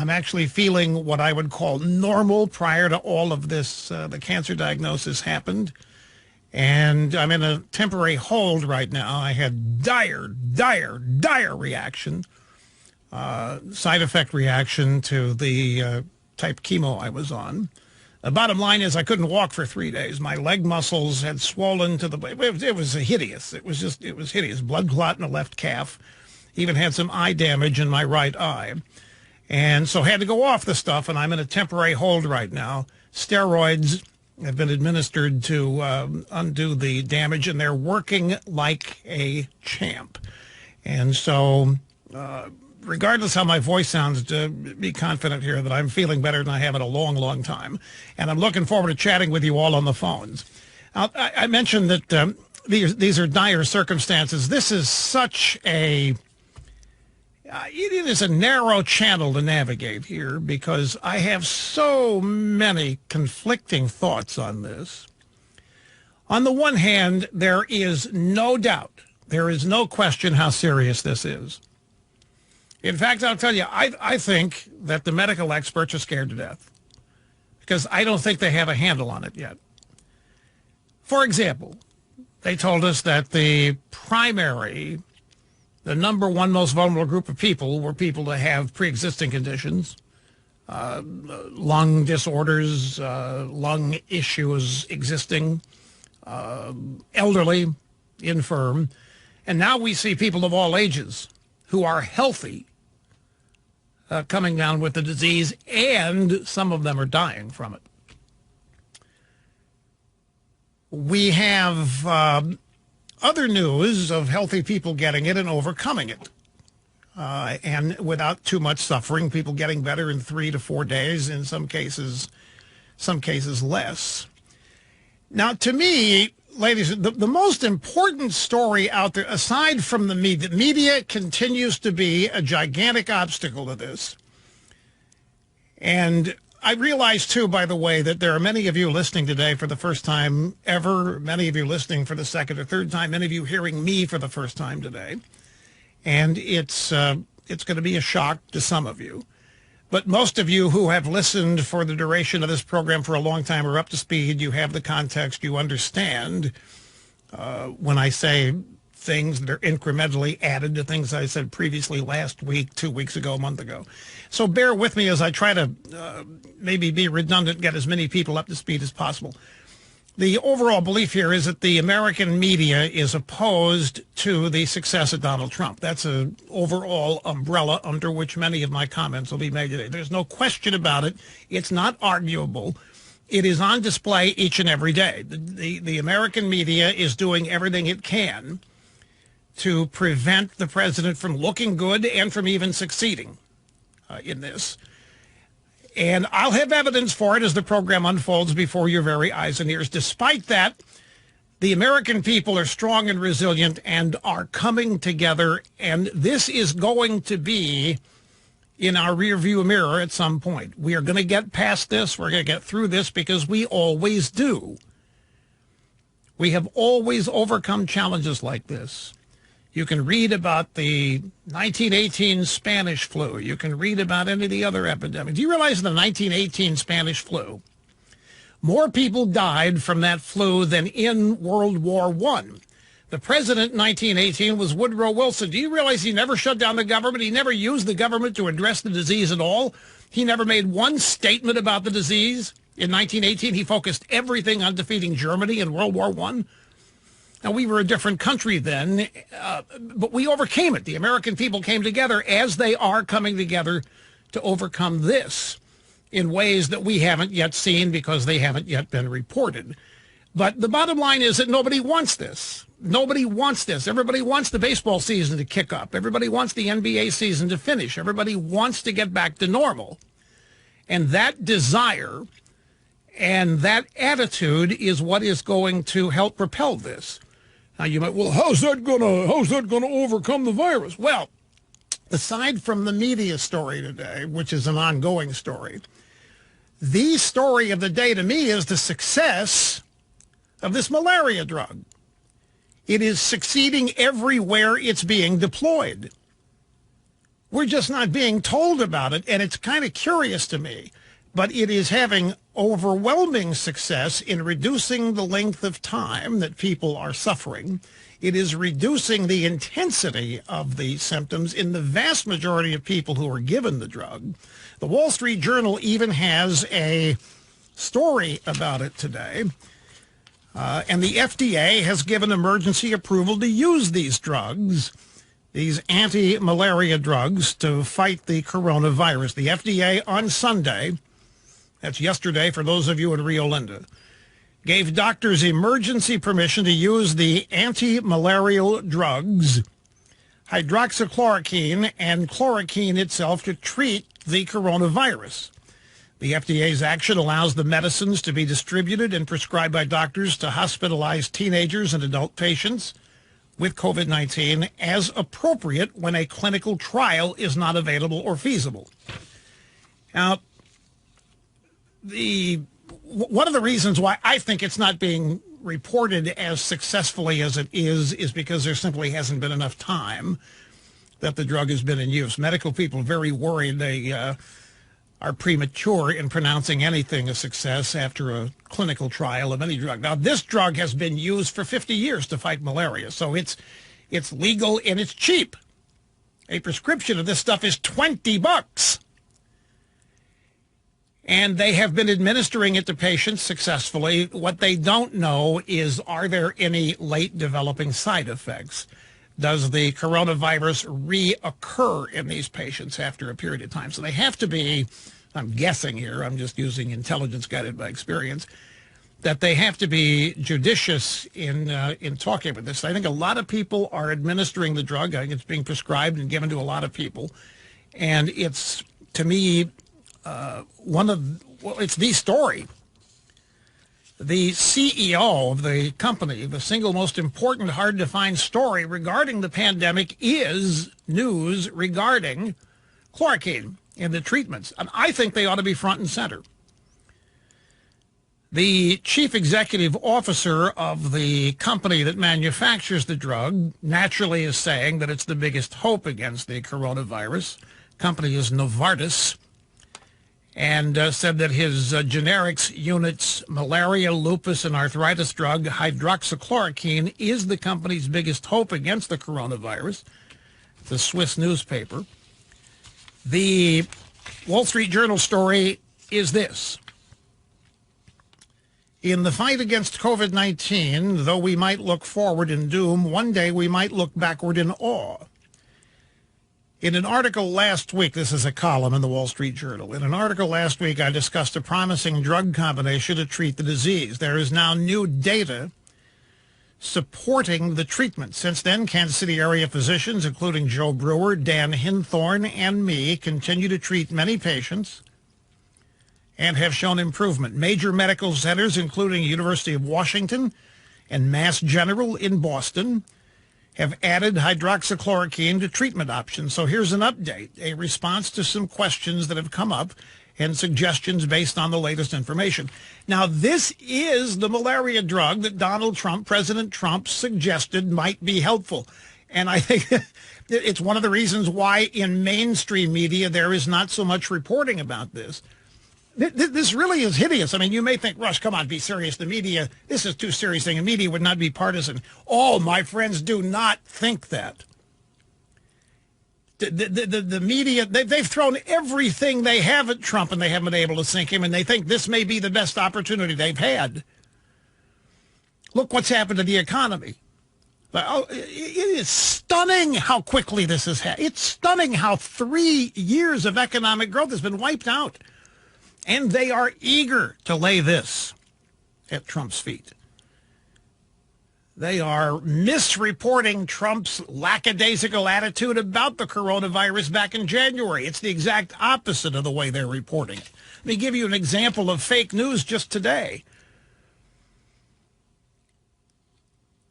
I'm actually feeling what I would call normal prior to all of this, the cancer diagnosis happened. And I'm in a temporary hold right now. I had dire reaction, side effect reaction to the type chemo I was on. The bottom line is I couldn't walk for 3 days. My leg muscles had swollen to the... It was hideous. It was hideous. Blood clot in the left calf. Even had some eye damage in my right eye. And so had to go off the stuff, and I'm in a temporary hold right now. Steroids have been administered to undo the damage, and they're working like a champ. And so, regardless how my voice sounds, be confident here that I'm feeling better than I have in a long time. And I'm looking forward to chatting with you all on the phones. I mentioned that these are dire circumstances. This is such a... it is a narrow channel to navigate here because I have so many conflicting thoughts on this. On the one hand, there is no doubt, there is no question how serious this is. In fact, I'll tell you, I think that the medical experts are scared to death because I don't think they have a handle on it yet. For example, they told us that the number one most vulnerable group of people were people that have pre-existing conditions, lung disorders, lung issues existing, elderly, infirm. And now we see people of all ages who are healthy coming down with the disease, and some of them are dying from it. We have... other news of healthy people getting it and overcoming it. And without too much suffering, people getting better in 3 to 4 days, in some cases less. Now, to me, ladies, the most important story out there, aside from the media continues to be a gigantic obstacle to this. And I realize, too, by the way, that there are many of you listening today for the first time ever, many of you listening for the second or third time, many of you hearing me for the first time today. And it's going to be a shock to some of you. But most of you who have listened for the duration of this program for a long time are up to speed. You have the context. You understand when I say things that are incrementally added to things I said previously last week, 2 weeks ago, a month ago. So bear with me as I try to maybe be redundant, get as many people up to speed as possible. The overall belief here is that the American media is opposed to the success of Donald Trump. That's an overall umbrella under which many of my comments will be made today. There's no question about it. It's not arguable. It is on display each and every day. The American media is doing everything it can to prevent the president from looking good and from even succeeding in this. And I'll have evidence for it as the program unfolds before your very eyes and ears. Despite that, the American people are strong and resilient and are coming together, and this is going to be in our rearview mirror at some point. We are going to get past this. We're going to get through this because we always do. We have always overcome challenges like this. You can read about the 1918 Spanish flu. You can read about any of the other epidemics. Do you realize in the 1918 Spanish flu, more people died from that flu than in World War I? The president in 1918 was Woodrow Wilson. Do you realize he never shut down the government? He never used the government to address the disease at all. He never made one statement about the disease. In 1918, he focused everything on defeating Germany in World War I. Now, we were a different country then, but we overcame it. The American people came together as they are coming together to overcome this in ways that we haven't yet seen because they haven't yet been reported. But the bottom line is that nobody wants this. Nobody wants this. Everybody wants the baseball season to kick up. Everybody wants the NBA season to finish. Everybody wants to get back to normal. And that desire and that attitude is what is going to help propel this. Now you might, well, how's that gonna overcome the virus? Well, aside from the media story today, which is an ongoing story, the story of the day to me is the success of this malaria drug. It is succeeding everywhere it's being deployed. We're just not being told about it, and it's kind of curious to me. But it is having overwhelming success in reducing the length of time that people are suffering. It is reducing the intensity of the symptoms in the vast majority of people who are given the drug. The Wall Street Journal even has a story about it today. And the FDA has given emergency approval to use these drugs, these anti-malaria drugs, to fight the coronavirus. The FDA on Sunday, that's yesterday for those of you in Rio Linda, gave doctors emergency permission to use the anti-malarial drugs, hydroxychloroquine and chloroquine itself, to treat the coronavirus. The FDA's action allows the medicines to be distributed and prescribed by doctors to hospitalized teenagers and adult patients with COVID-19 as appropriate when a clinical trial is not available or feasible. Now, one of the reasons why I think it's not being reported as successfully as it is because there simply hasn't been enough time that the drug has been in use. Medical people are very worried they are premature in pronouncing anything a success after a clinical trial of any drug. Now, this drug has been used for 50 years to fight malaria, so it's legal and it's cheap. A prescription of this stuff is $20. And they have been administering it to patients successfully. What they don't know is, are there any late developing side effects? Does the coronavirus reoccur in these patients after a period of time? So they have to be, I'm guessing here, I'm just using intelligence guided by experience, that they have to be judicious in talking about this. I think a lot of people are administering the drug. I think it's being prescribed and given to a lot of people. And it's, to me, it's the story. The CEO of the company, the single most important, hard-to-find story regarding the pandemic is news regarding chloroquine and the treatments. And I think they ought to be front and center. The chief executive officer of the company that manufactures the drug naturally is saying that it's the biggest hope against the coronavirus. The company is Novartis. And said that his generics unit's malaria, lupus, and arthritis drug, hydroxychloroquine, is the company's biggest hope against the coronavirus. The Swiss newspaper. The Wall Street Journal story is this. In the fight against COVID-19, though we might look forward in doom, one day we might look backward in awe. In an article last week, this is a column in the Wall Street Journal. In an article last week, I discussed a promising drug combination to treat the disease. There is now new data supporting the treatment. Since then, Kansas City area physicians, including Joe Brewer, Dan Hinthorn, and me, continue to treat many patients and have shown improvement. Major medical centers, including University of Washington and Mass General in Boston, have added hydroxychloroquine to treatment options. So here's an update, a response to some questions that have come up and suggestions based on the latest information. Now, this is the malaria drug that Donald Trump, President Trump, suggested might be helpful. And I think it's one of the reasons why in mainstream media there is not so much reporting about this. This really is hideous. I mean, you may think, Rush, come on, be serious. The media, this is too serious thing. The media would not be partisan. Oh, my friends, do not think that. The media, they've thrown everything they have at Trump, and they haven't been able to sink him, and they think this may be the best opportunity they've had. Look what's happened to the economy. It is stunning how quickly this has happened. It's stunning how 3 years of economic growth has been wiped out. And they are eager to lay this at Trump's feet. They are misreporting Trump's lackadaisical attitude about the coronavirus back in January. It's the exact opposite of the way they're reporting it. Let me give you an example of fake news just today.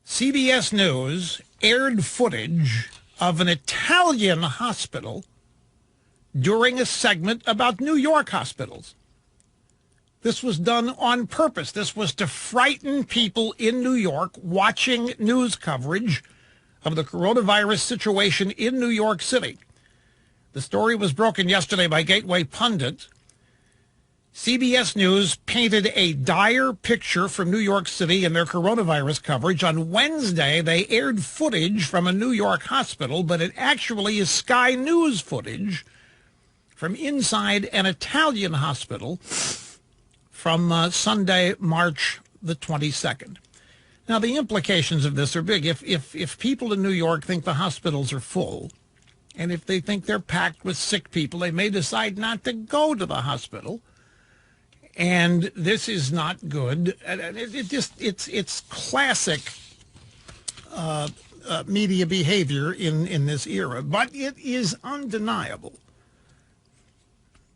CBS News aired footage of an Italian hospital during a segment about New York hospitals. This was done on purpose. This was to frighten people in New York watching news coverage of the coronavirus situation in New York City. The story was broken yesterday by Gateway Pundit. CBS News painted a dire picture from New York City in their coronavirus coverage. On Wednesday, they aired footage from a New York hospital, but it actually is Sky News footage from inside an Italian hospital from Sunday, March the 22nd. Now, the implications of this are big. If people in New York think the hospitals are full, and if they think they're packed with sick people, they may decide not to go to the hospital. And this is not good. It's classic media behavior in this era. But it is undeniable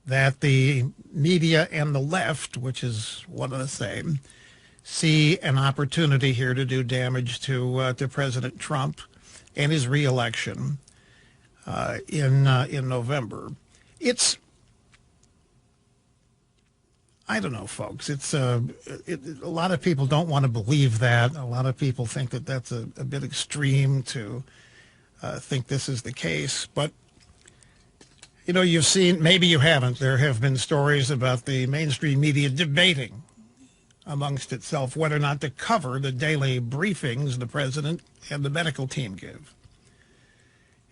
that the media and the left, which is one and the same, see an opportunity here to do damage to President Trump and his reelection in November. I don't know, folks. A lot of people don't want to believe that. A lot of people think that that's a bit extreme to think this is the case. But, you know, you've seen, maybe you haven't, there have been stories about the mainstream media debating amongst itself whether or not to cover the daily briefings the president and the medical team give.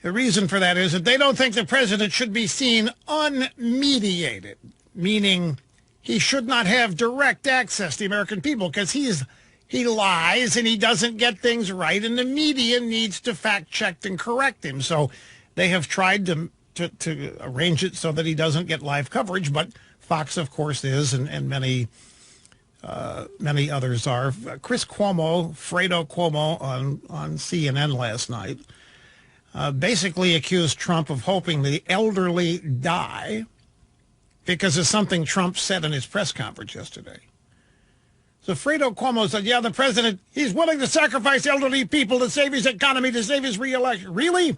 The reason for that is that they don't think the president should be seen unmediated, meaning he should not have direct access to the American people because he lies and he doesn't get things right, and the media needs to fact check and correct him. So they have tried to arrange it so that he doesn't get live coverage, but Fox, of course, is, and many others are. Chris Cuomo, Fredo Cuomo on CNN last night, basically accused Trump of hoping the elderly die because of something Trump said in his press conference yesterday. So Fredo Cuomo said, yeah, the president, he's willing to sacrifice elderly people to save his economy, to save his reelection. Really?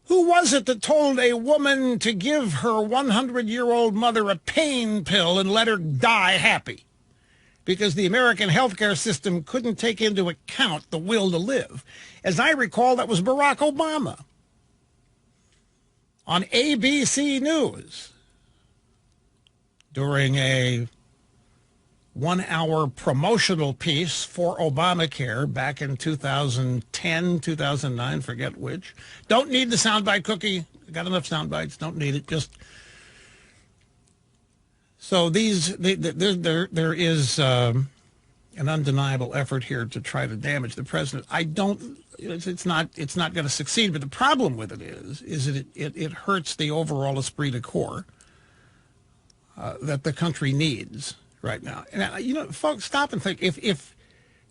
Who was it that told a woman to give her 100-year-old mother a pain pill and let her die happy? Because the American healthcare system couldn't take into account the will to live. As I recall, that was Barack Obama on ABC News during a 1-hour promotional piece for Obamacare back in 2010, 2009, forget which. Don't need the soundbite cookie. Got enough sound bites. Don't need it. Just so there is an undeniable effort here to try to damage the president. It's not going to succeed. But the problem with it is that it hurts the overall esprit de corps that the country needs right now. And, you know, folks, stop and think. If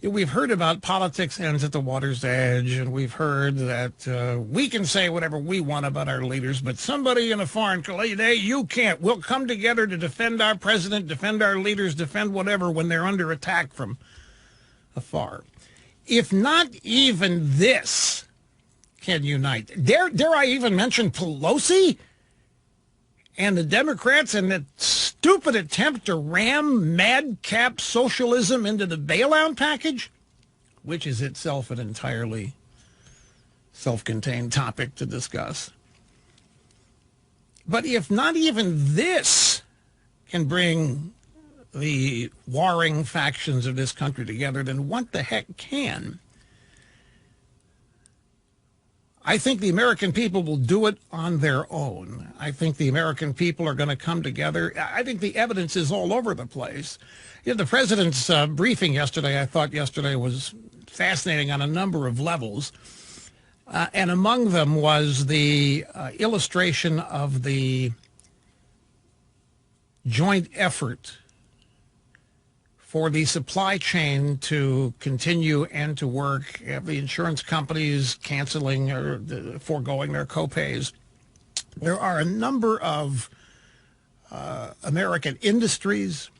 we've heard about politics ends at the water's edge, and we've heard that we can say whatever we want about our leaders, but somebody in a foreign country, hey, you can't. We'll come together to defend our president, defend our leaders, defend whatever when they're under attack from afar. If not even this can unite, dare I even mention Pelosi and the Democrats and that stupid attempt to ram madcap socialism into the bailout package, which is itself an entirely self-contained topic to discuss. But if not even this can bring the warring factions of this country together, then what the heck can? I think the American people will do it on their own. I think the American people are going to come together. I think the evidence is all over the place. You know, the president's briefing yesterday, I thought yesterday was fascinating on a number of levels. And among them was the illustration of the joint effort for the supply chain to continue and to work, the insurance companies canceling or foregoing their copays. There are a number of American industries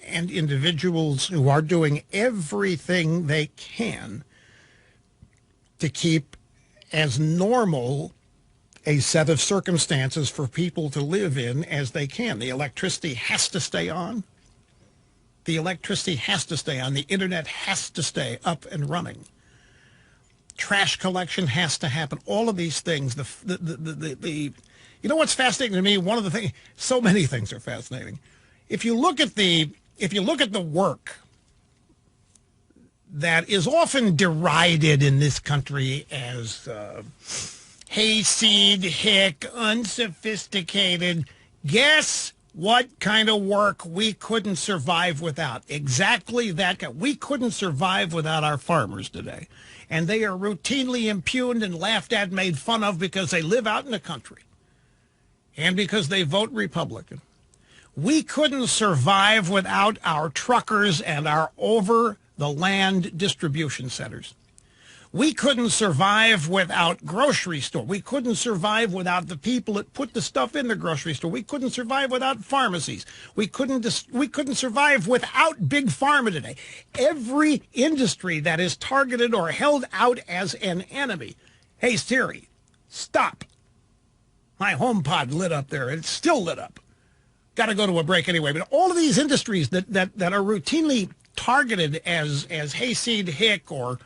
and individuals who are doing everything they can to keep as normal a set of circumstances for people to live in as they can. The electricity has to stay on. The electricity has to stay on. The internet has to stay up and running. trash collection has to happen. All of these things, you know what's fascinating to me? One of the things, so many things are fascinating. If you look at the work that is often derided in this country as hayseed, hick, unsophisticated, guess what kind of work we couldn't survive without? Exactly that. We couldn't survive without our farmers today. And they are routinely impugned and laughed at, made fun of because they live out in the country and because they vote Republican. We couldn't survive without our truckers and our over-the-land distribution centers. We couldn't survive without grocery store. We couldn't survive without the people that put the stuff in the grocery store. We couldn't survive without pharmacies. We couldn't survive without big pharma today. Every industry that is targeted or held out as an enemy. Hey, Siri, stop. My HomePod lit up there. It's still lit up. Got to go to a break anyway. But all of these industries that are routinely targeted as hayseed, hick, or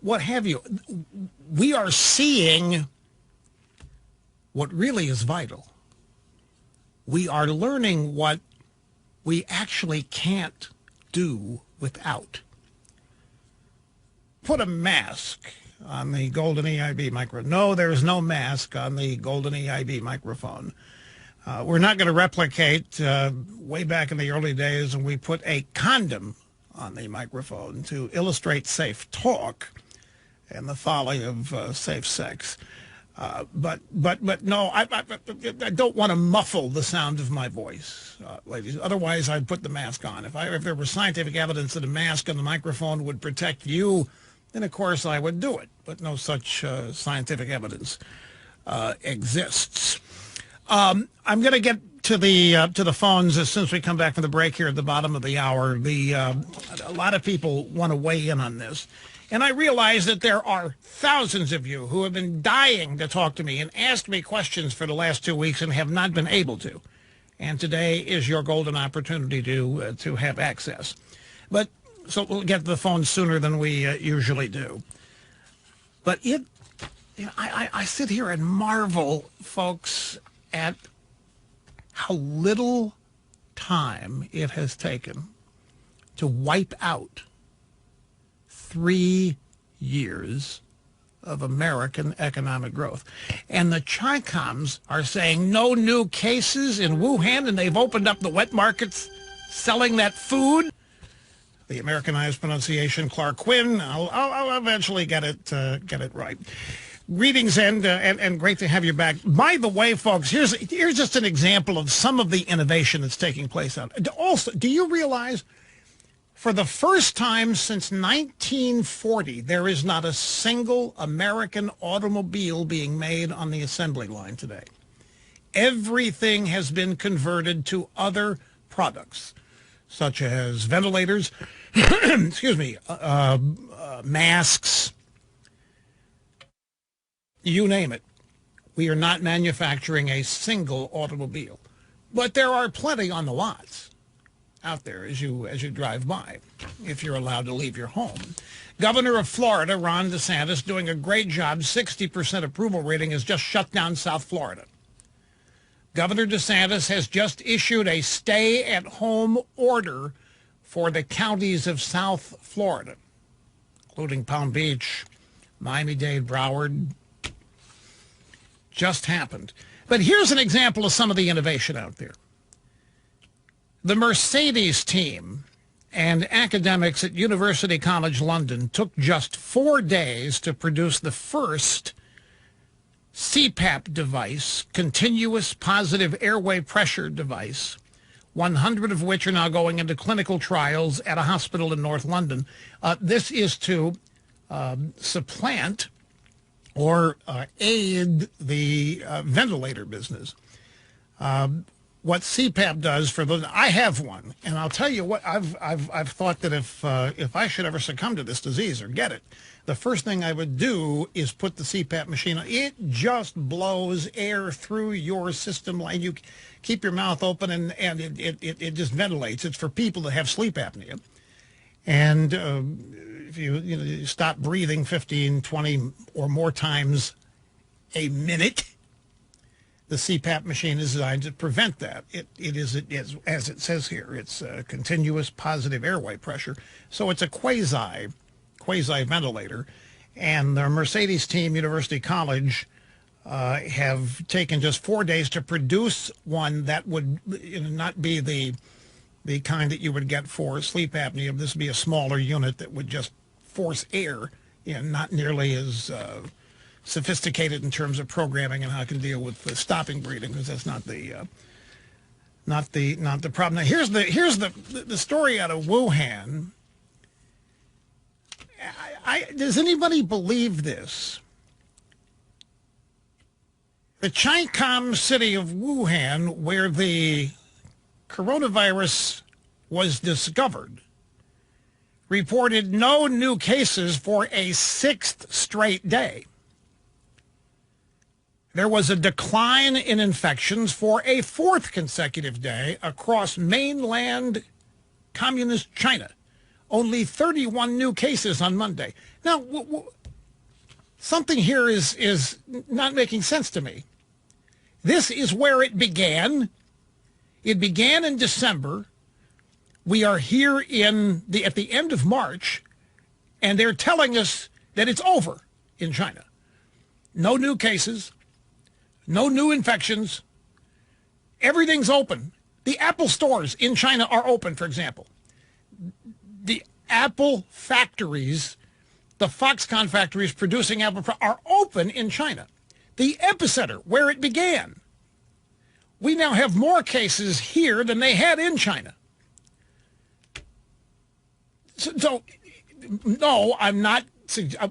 what have you, we are seeing what really is vital. We are learning what we actually can't do without. Put a mask on the Golden EIB microphone. No, there's no mask on the Golden EIB microphone. We're not going to replicate way back in the early days when we put a condom on the microphone to illustrate safe talk and the folly of safe sex. But no, I don't want to muffle the sound of my voice, ladies. Otherwise, I'd put the mask on. If there was scientific evidence that a mask on the microphone would protect you, then of course I would do it. But no such scientific evidence exists. I'm going to get to the phones as soon as we come back from the break here at the bottom of the hour. A lot of people want to weigh in on this. And I realize that there are thousands of you who have been dying to talk to me and ask me questions for the last 2 weeks and have not been able to. And today is your golden opportunity to have access. So we'll get to the phone sooner than we usually do. But I sit here and marvel, folks, at how little time it has taken to wipe out 3 years of American economic growth. And the Chi-Coms are saying no new cases in Wuhan, and they've opened up the wet markets selling that food. The Americanized pronunciation, Clark Quinn. I'll eventually get it right. Greetings and great to have you back. By the way, folks, here's just an example of some of the innovation that's taking place out. Also, do you realize for the first time since 1940, there is not a single American automobile being made on the assembly line today? Everything has been converted to other products, such as ventilators, masks, you name it. We are not manufacturing a single automobile, but there are plenty on the lots out there as you drive by, if you're allowed to leave your home. Governor of Florida, Ron DeSantis, doing a great job. 60% approval rating, has just shut down South Florida. Governor DeSantis has just issued a stay-at-home order for the counties of South Florida, including Palm Beach, Miami-Dade, Broward. Just happened. But here's an example of some of the innovation out there. The Mercedes team and academics at University College London took just 4 days to produce the first CPAP device, continuous positive airway pressure device, 100 of which are now going into clinical trials at a hospital in North London. This is to supplant or aid the ventilator business. What CPAP does for those, I have one, and I'll tell you what, I've thought that if I should ever succumb to this disease or get it, the first thing I would do is put the CPAP machine on. It just blows air through your system, like you keep your mouth open, and it just ventilates. It's for people that have sleep apnea. And you stop breathing 15, 20 or more times a minute, the CPAP machine is designed to prevent that. It is, as it says here, it's continuous positive airway pressure. So it's a quasi ventilator. And the Mercedes team, University College, have taken just 4 days to produce one that would not be the kind that you would get for sleep apnea. This would be a smaller unit that would just force air in, not nearly as sophisticated in terms of programming and how it can deal with the stopping breathing, because that's not the problem. Now here's the story out of Wuhan. Does anybody believe this? The Chicom city of Wuhan, where the coronavirus was discovered, reported no new cases for a 6th straight day. There was a decline in infections for a 4th consecutive day across mainland communist China. Only 31 new cases on Monday. Now, something here is not making sense to me. This is where it began. It began in December. We are here at the end of March, and they're telling us that it's over in China. No new cases. No new infections. Everything's open. The Apple stores in China are open, for example. The Apple factories, the Foxconn factories producing Apple are open in China. The epicenter, where it began. We now have more cases here than they had in China. So no, I'm not.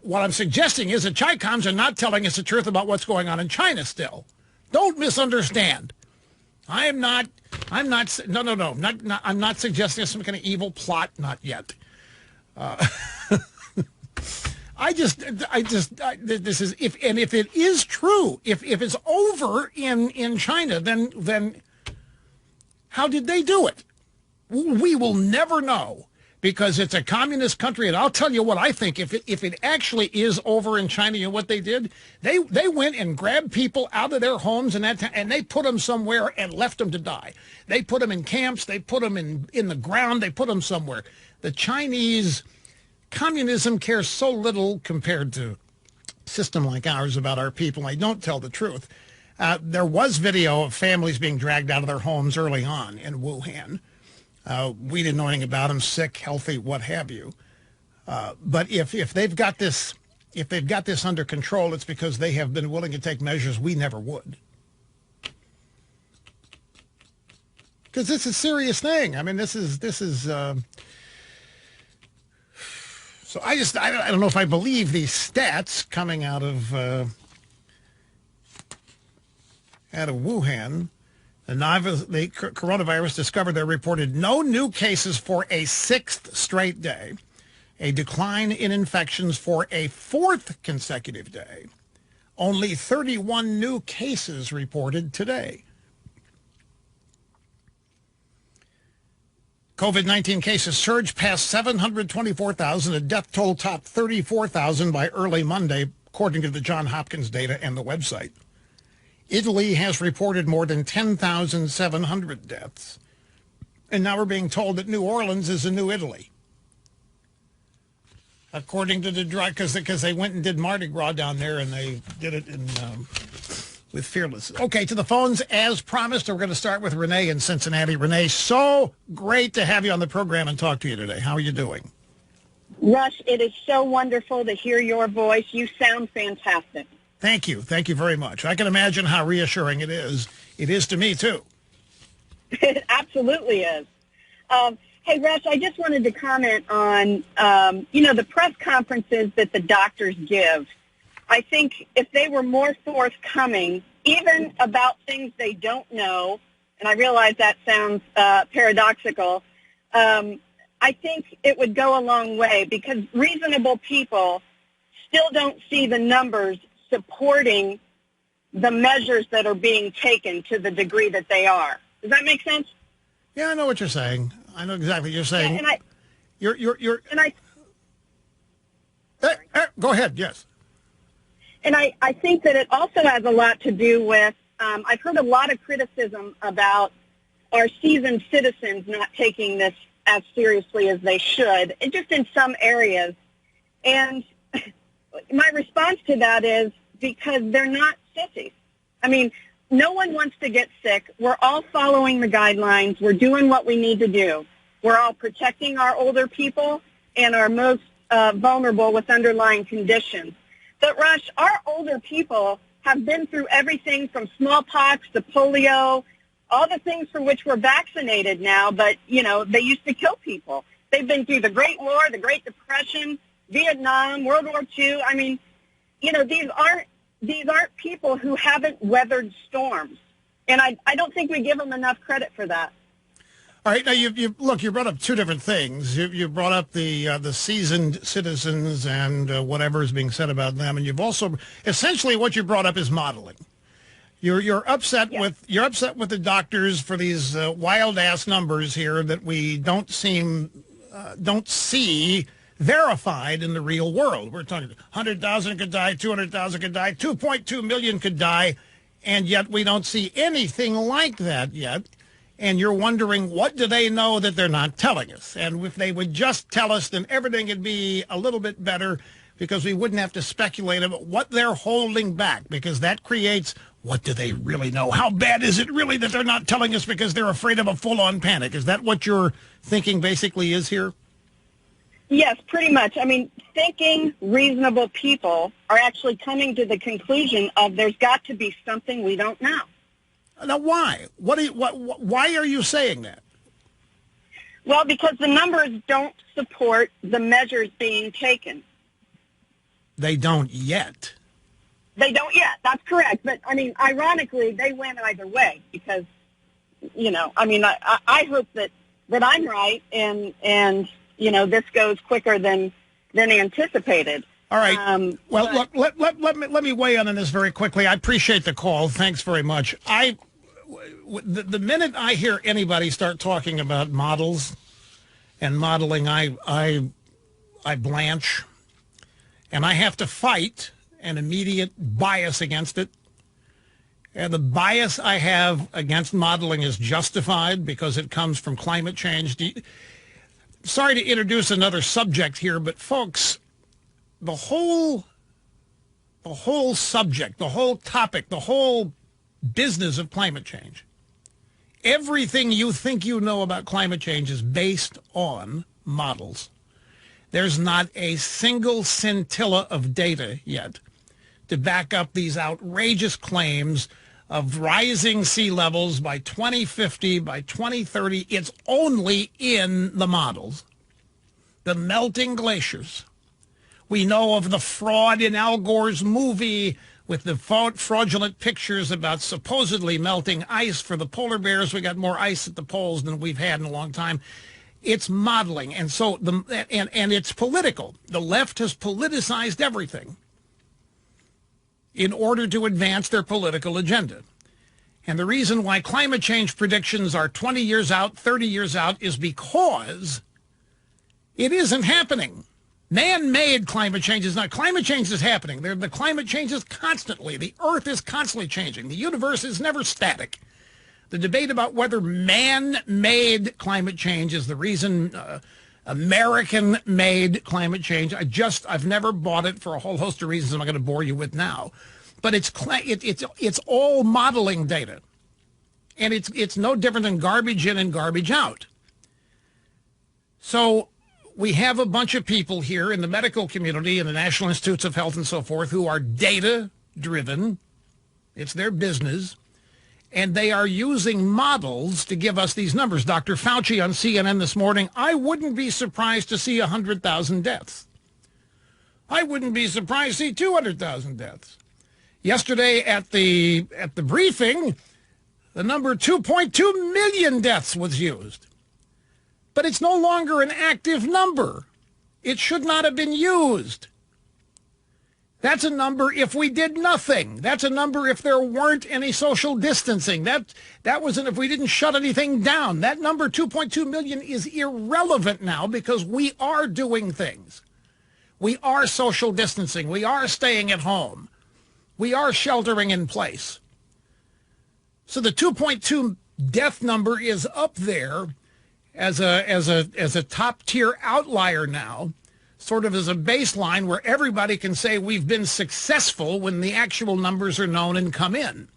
What I'm suggesting is that Chicoms are not telling us the truth about what's going on in China still. Don't misunderstand. I'm not suggesting some kind of evil plot, not yet. This is, if it is true, if it's over in China, then how did they do it? We will never know, because it's a communist country. And I'll tell you what I think. If it actually is over in China, you know what they did? They went and grabbed people out of their homes and they put them somewhere and left them to die. They put them in camps. They put them in the ground. They put them somewhere. The Chinese communism cares so little compared to a system like ours about our people. They don't tell the truth. There was video of families being dragged out of their homes early on in Wuhan. We didn't know anything about them, sick, healthy, what have you. But if they've got this under control, it's because they have been willing to take measures we never would. Because this is a serious thing. I mean, this is. So I don't know if I believe these stats coming out of Wuhan. The coronavirus discovered there reported no new cases for a 6th straight day, a decline in infections for a 4th consecutive day. Only 31 new cases reported today. COVID-19 cases surged past 724,000. The death toll topped 34,000 by early Monday, according to the Johns Hopkins data and the website. Italy has reported more than 10,700 deaths. And now we're being told that New Orleans is a new Italy. According to the drug, because they went and did Mardi Gras down there, and they did it with Fearless. Okay, to the phones as promised. We're going to start with Renee in Cincinnati. Renee, so great to have you on the program and talk to you today. How are you doing? Rush, it is so wonderful to hear your voice. You sound fantastic. Thank you. Thank you very much. I can imagine how reassuring it is. It is to me, too. It absolutely is. Hey, Rush, I just wanted to comment on, the press conferences that the doctors give. I think if they were more forthcoming, even about things they don't know, and I realize that sounds paradoxical, I think it would go a long way, because reasonable people still don't see the numbers supporting the measures that are being taken to the degree that they are. Does that make sense? Yeah, I know what you're saying. I know exactly what you're saying. Yeah, Go ahead, yes. And I think that it also has a lot to do with, I've heard a lot of criticism about our seasoned citizens not taking this as seriously as they should, and just in some areas. And my response to that is because they're not sissies. I mean, no one wants to get sick. We're all following the guidelines. We're doing what we need to do. We're all protecting our older people and our most vulnerable with underlying conditions. But, Rush, our older people have been through everything from smallpox to polio, all the things for which we're vaccinated now, but, you know, they used to kill people. They've been through the Great War, the Great Depression, Vietnam, World War II. I mean, you know, these aren't people who haven't weathered storms. And I don't think we give them enough credit for that. All right, now you brought up two different things. You brought up the seasoned citizens and whatever is being said about them, and you've also essentially what you brought up is modeling. You're upset with the doctors for these wild ass numbers here that we don't see verified in the real world. We're talking 100,000 could die, 200,000 could die, 2.2 million could die, and yet we don't see anything like that yet. And you're wondering, what do they know that they're not telling us? And if they would just tell us, then everything would be a little bit better because we wouldn't have to speculate about what they're holding back, because that creates, what do they really know? How bad is it really that they're not telling us because they're afraid of a full-on panic? Is that what your thinking basically is here? Yes, pretty much. I mean, thinking reasonable people are actually coming to the conclusion of there's got to be something we don't know. Now, why? Why are you saying that? Well, because the numbers don't support the measures being taken. They don't yet. They don't yet. That's correct. But, I mean, ironically, they win either way because, you know, I mean, I hope that I'm right and you know, this goes quicker than anticipated. All right. Well, look, let me weigh in on this very quickly. I appreciate the call. Thanks very much. The minute I hear anybody start talking about models and modeling, I blanch, and I have to fight an immediate bias against it. And the bias I have against modeling is justified because it comes from climate change. Sorry to introduce another subject here, but folks, the whole subject, the whole topic, the whole business of climate change, everything you think you know about climate change is based on models. There's not a single scintilla of data yet to back up these outrageous claims of rising sea levels by 2050, by 2030. It's only in the models. The melting glaciers. We know of the fraud in Al Gore's movie with the fraudulent pictures about supposedly melting ice for the polar bears. We got more ice at the poles than we've had in a long time. It's modeling, and so and it's political. The left has politicized everything in order to advance their political agenda. And the reason why climate change predictions are 20 years out, 30 years out, is because it isn't happening. Man-made climate change is not. Climate change is happening. The climate changes constantly. The Earth is constantly changing. The universe is never static. The debate about whether man-made climate change is the reason American-made climate change, I've never bought it for a whole host of reasons I'm not going to bore you with now. But it's all modeling data. And it's no different than garbage in and garbage out. So we have a bunch of people here in the medical community and the National Institutes of Health and so forth who are data-driven. It's their business. And they are using models to give us these numbers. Dr. Fauci on CNN this morning, I wouldn't be surprised to see 100,000 deaths. I wouldn't be surprised to see 200,000 deaths. Yesterday at the briefing, the number 2.2 million deaths was used. But it's no longer an active number. It should not have been used. That's a number if we did nothing. That's a number if there weren't any social distancing. That was if we didn't shut anything down. That number, 2.2 million, is irrelevant now because we are doing things. We are social distancing. We are staying at home. We are sheltering in place. So the 2.2 death number is up there as a top tier outlier now, sort of as a baseline where everybody can say we've been successful when the actual numbers are known and come in.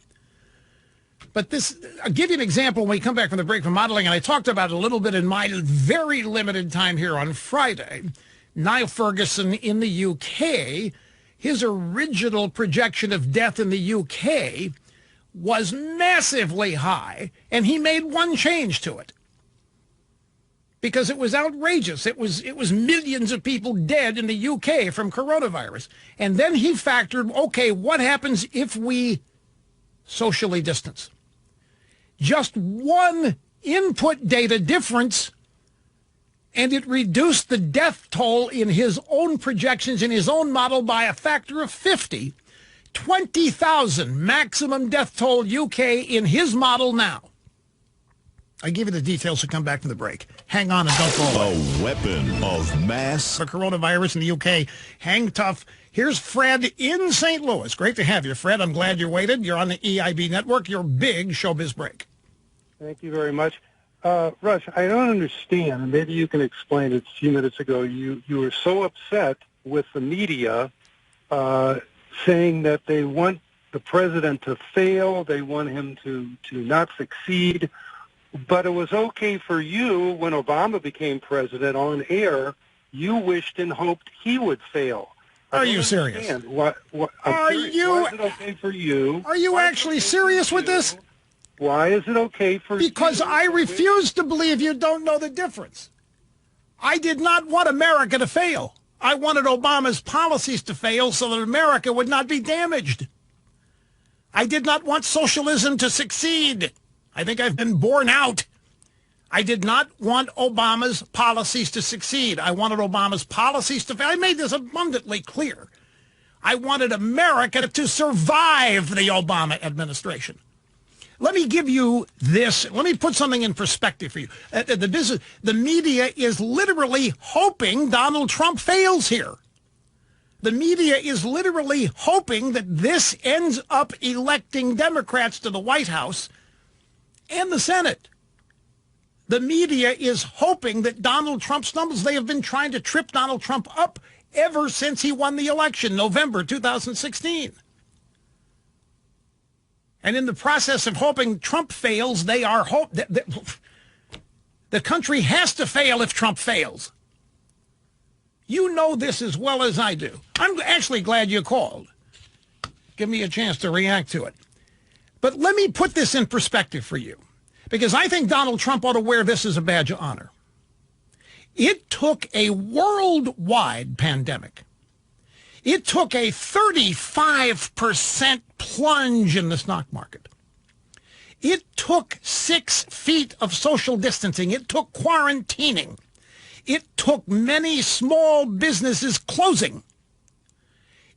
But this, I'll give you an example when we come back from the break from modeling, and I talked about it a little bit in my very limited time here on Friday. Niall Ferguson in the UK, his original projection of death in the UK was massively high, and he made one change to it because it was outrageous. It was millions of people dead in the UK from coronavirus. And then he factored, okay, what happens if we socially distance? Just one input data difference, and it reduced the death toll in his own projections, in his own model, by a factor of 50. 20,000 maximum death toll UK in his model now. I give you the details to come back from the break. Hang on and don't go away. A weapon of mass. The coronavirus in the UK. Hang tough. Here's Fred in St. Louis. Great to have you, Fred. I'm glad you waited. You're on the EIB network. Your big showbiz break. Thank you very much. Rush, I don't understand, and maybe you can explain it. A few minutes ago, you were so upset with the media saying that they want the president to fail, they want him to not succeed, but it was okay for you when Obama became president on air, you wished and hoped he would fail. Are you serious? Why is it okay for you? Are you actually serious with this? Why is it okay for you? Because I refuse to believe you don't know the difference. I did not want America to fail. I wanted Obama's policies to fail so that America would not be damaged. I did not want socialism to succeed. I think I've been borne out. I did not want Obama's policies to succeed. I wanted Obama's policies to fail. I made this abundantly clear. I wanted America to survive the Obama administration. Let me give you this. Let me put something in perspective for you. The media is literally hoping Donald Trump fails here. The media is literally hoping that this ends up electing Democrats to the White House and the Senate. The media is hoping that Donald Trump stumbles. They have been trying to trip Donald Trump up ever since he won the election, November 2016. And in the process of hoping Trump fails, they are the country has to fail if Trump fails. You know this as well as I do. I'm actually glad you called. Give me a chance to react to it. But let me put this in perspective for you, because I think Donald Trump ought to wear this as a badge of honor. It took a worldwide pandemic. It took a 35% plunge in the stock market. It took 6 feet of social distancing. It took quarantining. It took many small businesses closing.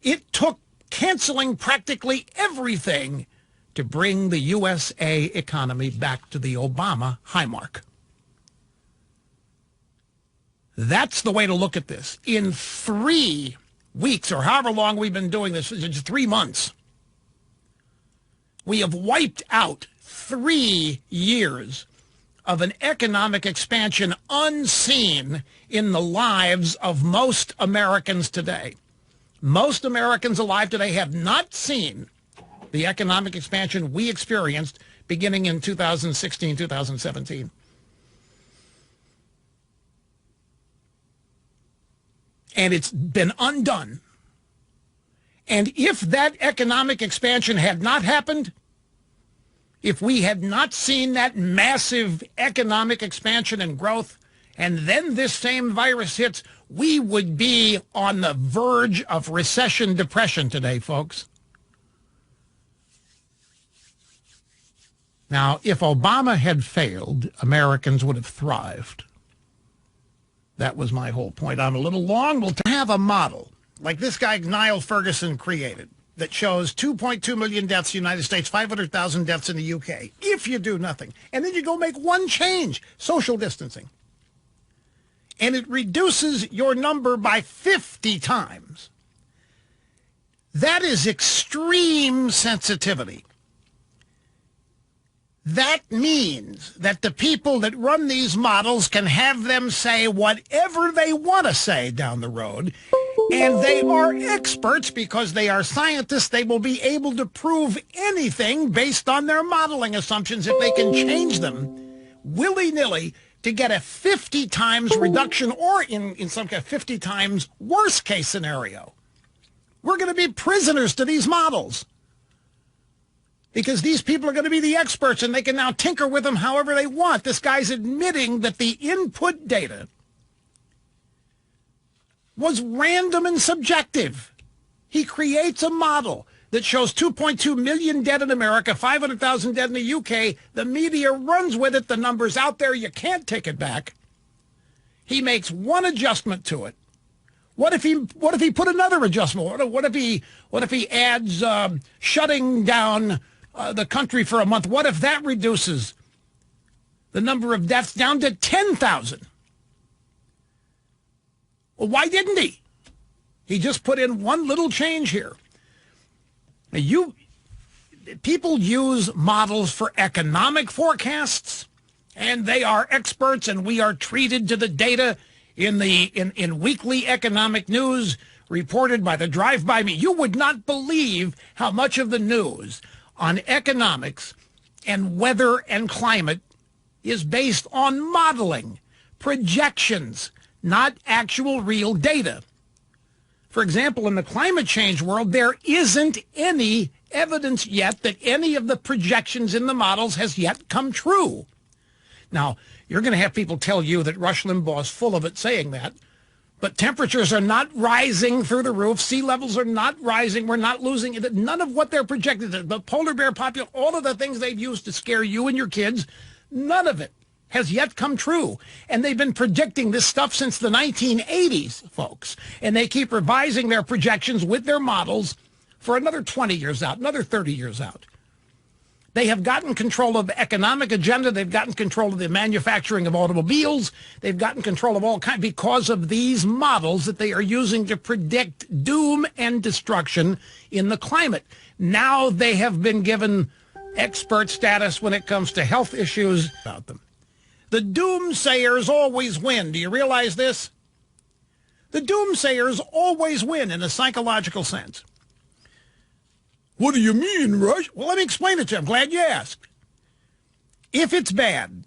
It took canceling practically everything to bring the USA economy back to the Obama high mark. That's the way to look at this. In 3 weeks, or however long we've been doing this, it's 3 months, we have wiped out 3 years of an economic expansion unseen in the lives of most Americans today. Most Americans alive today have not seen the economic expansion we experienced beginning in 2016, 2017. And it's been undone. And if that economic expansion had not happened, if we had not seen that massive economic expansion and growth, and then this same virus hits, we would be on the verge of recession depression today, folks. Now, if Obama had failed, Americans would have thrived. That was my whole point. I'm a little long. We'll have a model like this guy, Niall Ferguson, created that shows 2.2 million deaths in the United States, 500,000 deaths in the UK, if you do nothing. And then you go make one change, social distancing. and it reduces your number by 50 times. That is extreme sensitivity. That means that the people that run these models can have them say whatever they want to say down the road, and they are experts because they are scientists. They will be able to prove anything based on their modeling assumptions if they can change them willy-nilly to get a 50 times reduction, or in some case 50 times worst case scenario. We're going to be prisoners to these models because these people are going to be the experts and they can now tinker with them however they want. This guy's admitting that the input data was random and subjective. He creates a model that shows 2.2 million dead in America, 500,000 dead in the UK. The media runs with it. The number's out there. You can't take it back. He makes one adjustment to it. What if he put another adjustment? What if he adds shutting down the country for a month? What if that reduces the number of deaths down to 10,000? Well, why didn't he? He just put in one little change here. Now, people use models for economic forecasts, and they are experts, and we are treated to the data in weekly economic news reported by the drive-by me. You would not believe how much of the news on economics and weather and climate is based on modeling, projections, not actual real data. For example, in the climate change world, there isn't any evidence yet that any of the projections in the models has yet come true. Now, you're going to have people tell you that Rush Limbaugh is full of it saying that, but temperatures are not rising through the roof. Sea levels are not rising. We're not losing it. None of what they're projected, the polar bear population, all of the things they've used to scare you and your kids, none of it has yet come true. And they've been predicting this stuff since the 1980s, folks. And they keep revising their projections with their models for another 20 years out, another 30 years out. They have gotten control of the economic agenda. They've gotten control of the manufacturing of automobiles. They've gotten control of all kinds because of these models that they are using to predict doom and destruction in the climate. Now they have been given expert status when it comes to health issues about them. The doomsayers always win. Do you realize this? The doomsayers always win in a psychological sense. What do you mean, Rush? Well, let me explain it to you. I'm glad you asked. If it's bad,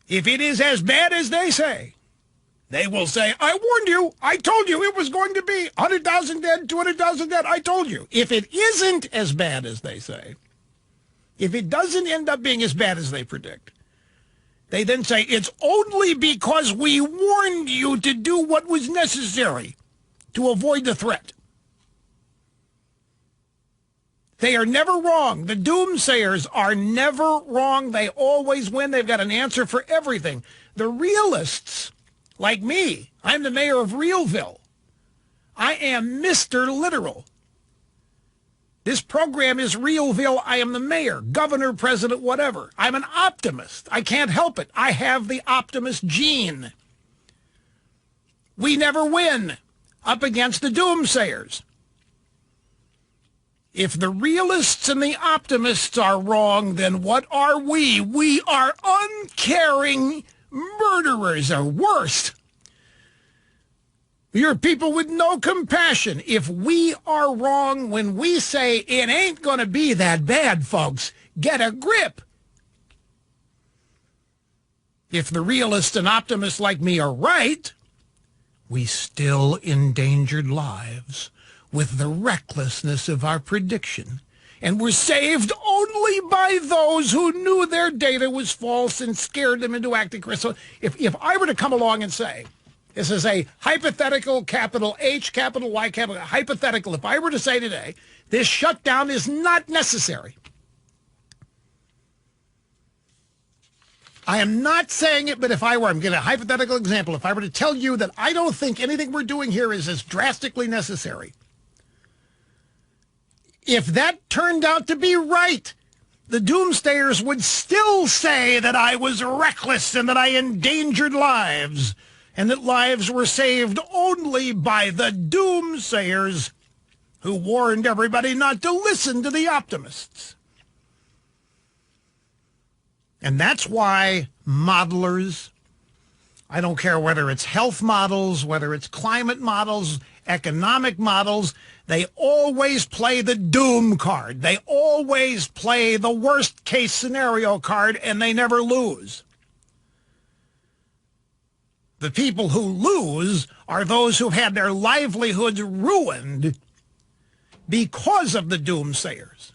if it is as bad as they say, they will say, I warned you. I told you it was going to be 100,000 dead, 200,000 dead. I told you. If it isn't as bad as they say, if it doesn't end up being as bad as they predict, they then say, it's only because we warned you to do what was necessary to avoid the threat. They are never wrong. The doomsayers are never wrong. They always win. They've got an answer for everything. The realists, like me, I'm the mayor of Realville. I am Mr. Literal. This program is Realville. I am the mayor, governor, president, whatever. I'm an optimist. I can't help it. I have the optimist gene. We never win up against the doomsayers. If the realists and the optimists are wrong, then what are we? We are uncaring murderers, or worse. You're people with no compassion. If we are wrong when we say it ain't going to be that bad, folks, get a grip. If the realists and optimists like me are right, we still endangered lives with the recklessness of our prediction, and were saved only by those who knew their data was false and scared them into acting correct. So if I were to come along and say, this is a hypothetical, capital H, capital Y, capital hypothetical. If I were to say today, this shutdown is not necessary. I am not saying it, but if I were, I'm giving a hypothetical example. If I were to tell you that I don't think anything we're doing here is as drastically necessary, if that turned out to be right, the doomsayers would still say that I was reckless and that I endangered lives and that lives were saved only by the doomsayers who warned everybody not to listen to the optimists. And that's why modelers, I don't care whether it's health models, whether it's climate models, economic models, they always play the doom card. They always play the worst case scenario card, and they never lose. The people who lose are those who've had their livelihoods ruined because of the doomsayers.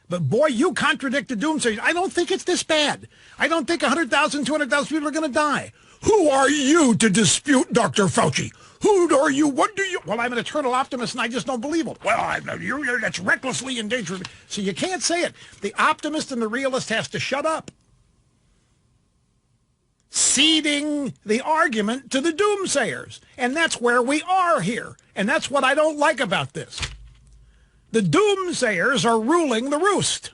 But boy, you contradict the doomsayers. I don't think it's this bad. I don't think 100,000, 200,000 people are going to die. Who are you to dispute Dr. Fauci? Who are you? What do you? Well, I'm an eternal optimist, and I just don't believe it. Well, that's recklessly endangered. So you can't say it. The optimist and the realist has to shut up, ceding the argument to the doomsayers. And that's where we are here. And that's what I don't like about this. The doomsayers are ruling the roost.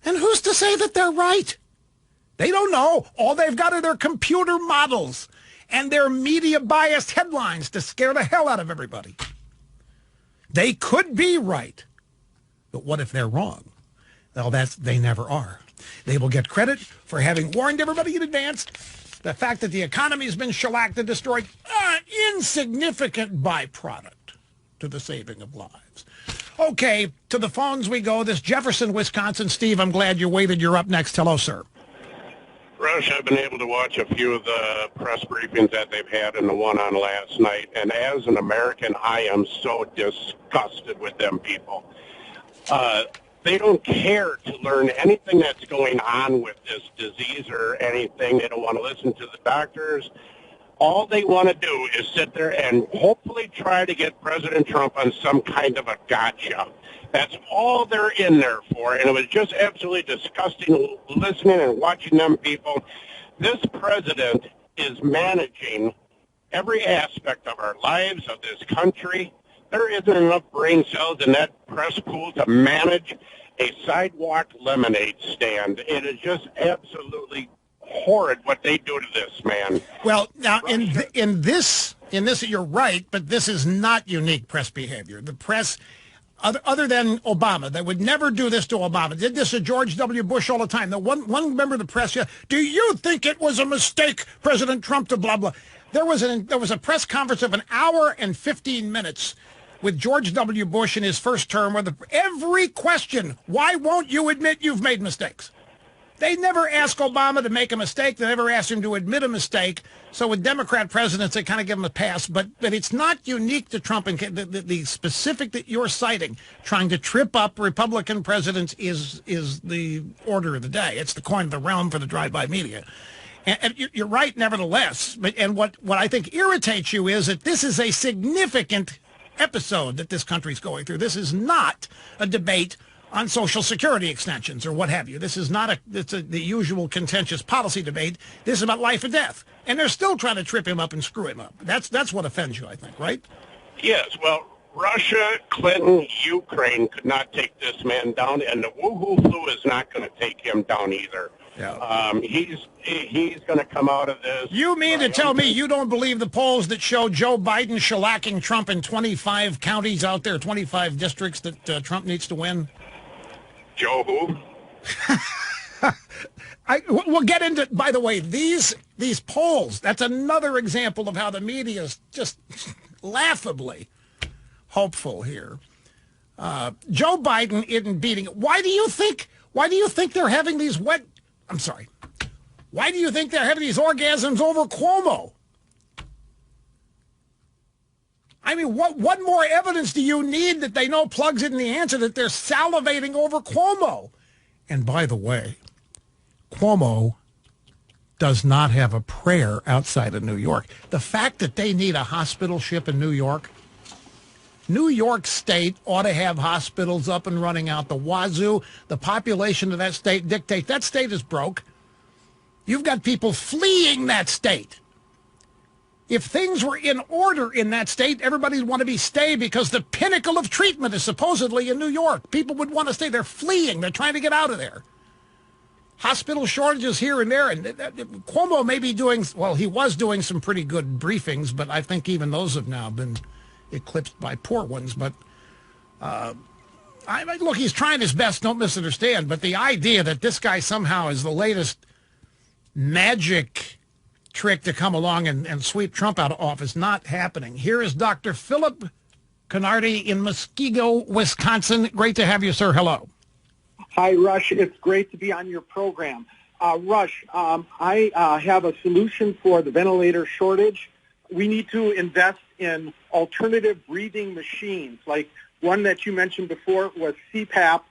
And who's to say that they're right? They don't know. All they've got are their computer models and their media-biased headlines to scare the hell out of everybody. They could be right. But what if they're wrong? Well, they never are. They will get credit for having warned everybody in advance. The fact that the economy has been shellacked and destroyed, insignificant byproduct to the saving of lives. Okay, to the phones we go. This Jefferson, Wisconsin. Steve, I'm glad you waited. You're up next. Hello, sir. Rush, I've been able to watch a few of the press briefings that they've had and the one on last night, and as an American, I am so disgusted with them people. They don't care to learn anything that's going on with this disease or anything. They don't want to listen to the doctors. All they want to do is sit there and hopefully try to get President Trump on some kind of a gotcha. That's all they're in there for, and it was just absolutely disgusting listening and watching them people. This president is managing every aspect of our lives, of this country. There isn't enough brain cells in that press pool to manage a sidewalk lemonade stand. It is just absolutely horrid what they do to this man. Well, now in this, you're right, but this is not unique press behavior. The press, other than Obama, that would never do this to Obama, did this to George W. Bush all the time. The one member of the press, do you think it was a mistake, President Trump, to blah blah? There was a press conference of an hour and 15 minutes with George W. Bush in his first term, where every question, why won't you admit you've made mistakes? They never ask Obama to make a mistake. They never ask him to admit a mistake. So with Democrat presidents, they kind of give him a pass. But it's not unique to Trump. And the specific that you're citing, trying to trip up Republican presidents, is the order of the day. It's the coin of the realm for the drive-by media. And you're right, nevertheless. And what I think irritates you is that this is a significant episode that this country's going through. This is not a debate on Social Security extensions or what have you. This is not the usual contentious policy debate. This is about life or death. And they're still trying to trip him up and screw him up. That's what offends you, I think, right? Yes, well, Russia, Clinton, Ukraine could not take this man down, and the woohoo flu is not going to take him down either. Yeah. He's going to come out of this. You mean to tell me you don't believe the polls that show Joe Biden shellacking Trump in 25 counties out there, 25 districts that Trump needs to win? Joe who? We'll get into, by the way, these polls. That's another example of how the media is just laughably hopeful here. Joe Biden isn't beating it. Why do you think they're having these why do you think they're having these orgasms over Cuomo? I mean, what more evidence do you need that they know plugs in the answer that they're salivating over Cuomo? And by the way, Cuomo does not have a prayer outside of New York. The fact that they need a hospital ship in New York State ought to have hospitals up and running out the wazoo. The population of that state dictates. That state is broke. You've got people fleeing that state. If things were in order in that state, everybody would want to stay because the pinnacle of treatment is supposedly in New York. People would want to stay. They're fleeing. They're trying to get out of there. hospital shortages here and there. And Cuomo may be doing, well, he was doing some pretty good briefings, but I think even those have now been eclipsed by poor ones. But look, he's trying his best, don't misunderstand. But the idea that this guy somehow is the latest magic trick to come along and sweep Trump out of office, not happening. Here is Dr. Philip Canardi in Muskego, Wisconsin. Great to have you, sir. Hello. Hi, Rush. It's great to be on your program. Rush, I have a solution for the ventilator shortage. We need to invest in alternative breathing machines, like one that you mentioned before was CPAP.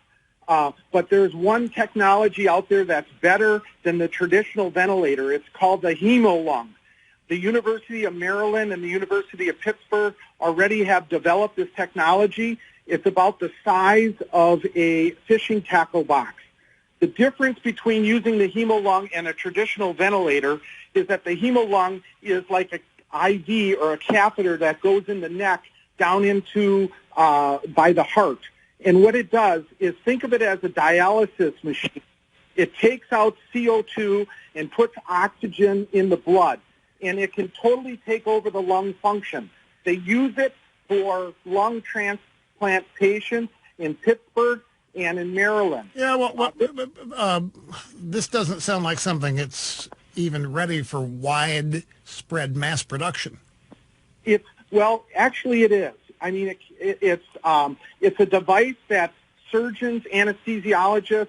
But there's one technology out there that's better than the traditional ventilator. It's called the HemoLung. The University of Maryland and the University of Pittsburgh already have developed this technology. It's about the size of a fishing tackle box. The difference between using the HemoLung and a traditional ventilator is that the HemoLung is like an IV or a catheter that goes in the neck down into by the heart. And what it does is, think of it as a dialysis machine. It takes out CO2 and puts oxygen in the blood, and it can totally take over the lung function. They use it for lung transplant patients in Pittsburgh and in Maryland. Yeah, well, this doesn't sound like something that's even ready for widespread mass production. Well, actually it is. I mean, it's a device that surgeons, anesthesiologists,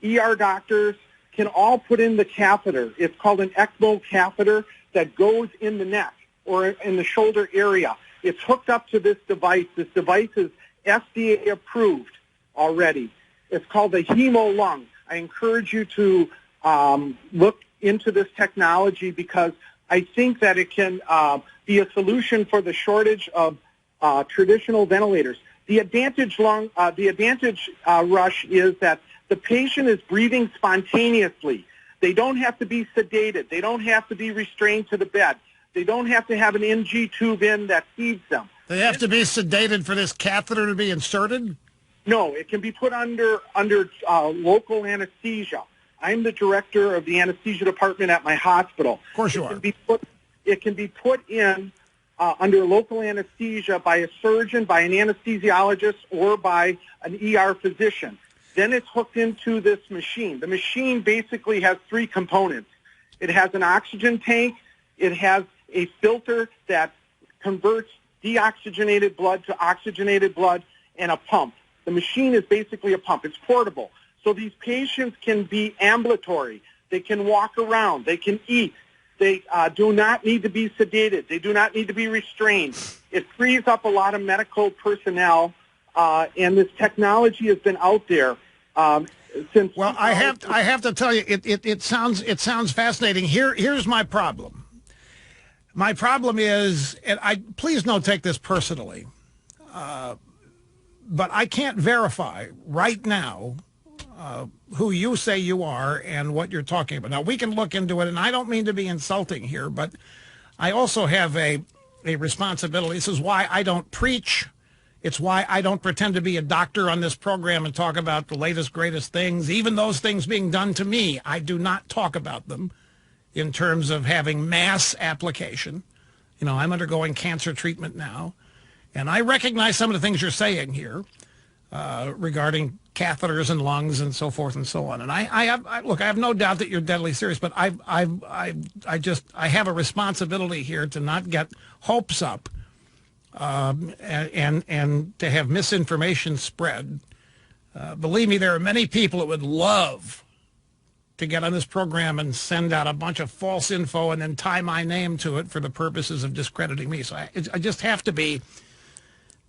ER doctors can all put in the catheter. It's called an ECMO catheter that goes in the neck or in the shoulder area. It's hooked up to this device. This device is FDA approved already. It's called the HemoLung. I encourage you to look into this technology because I think that it can be a solution for the shortage of traditional ventilators. The advantage, Rush, is that the patient is breathing spontaneously. They don't have to be sedated. They don't have to be restrained to the bed. They don't have to have an NG tube in that feeds them. They have to be sedated for this catheter to be inserted? No, it can be put under local anesthesia. I'm the director of the anesthesia department at my hospital. Of course you are. It can be put in under local anesthesia by a surgeon, by an anesthesiologist, or by an ER physician. Then it's hooked into this machine. The machine basically has three components. It has an oxygen tank. It has a filter that converts deoxygenated blood to oxygenated blood, and a pump. The machine is basically a pump. It's portable. So these patients can be ambulatory. They can walk around. They can eat. They do not need to be sedated. They do not need to be restrained. It frees up a lot of medical personnel, and this technology has been out there since. Well, I have to tell you, it sounds fascinating. Here's my problem. My problem is, and please don't take this personally, but I can't verify right now who you say you are and what you're talking about. Now, we can look into it, and I don't mean to be insulting here, but I also have a responsibility. This is why I don't preach. It's why I don't pretend to be a doctor on this program and talk about the latest, greatest things. Even those things being done to me, I do not talk about them in terms of having mass application. You know, I'm undergoing cancer treatment now, and I recognize some of the things you're saying here regarding catheters and lungs and so forth and so on. And I have no doubt that you're deadly serious, but I have a responsibility here to not get hopes up and to have misinformation spread. Believe me, there are many people that would love to get on this program and send out a bunch of false info and then tie my name to it for the purposes of discrediting me. So I just have to be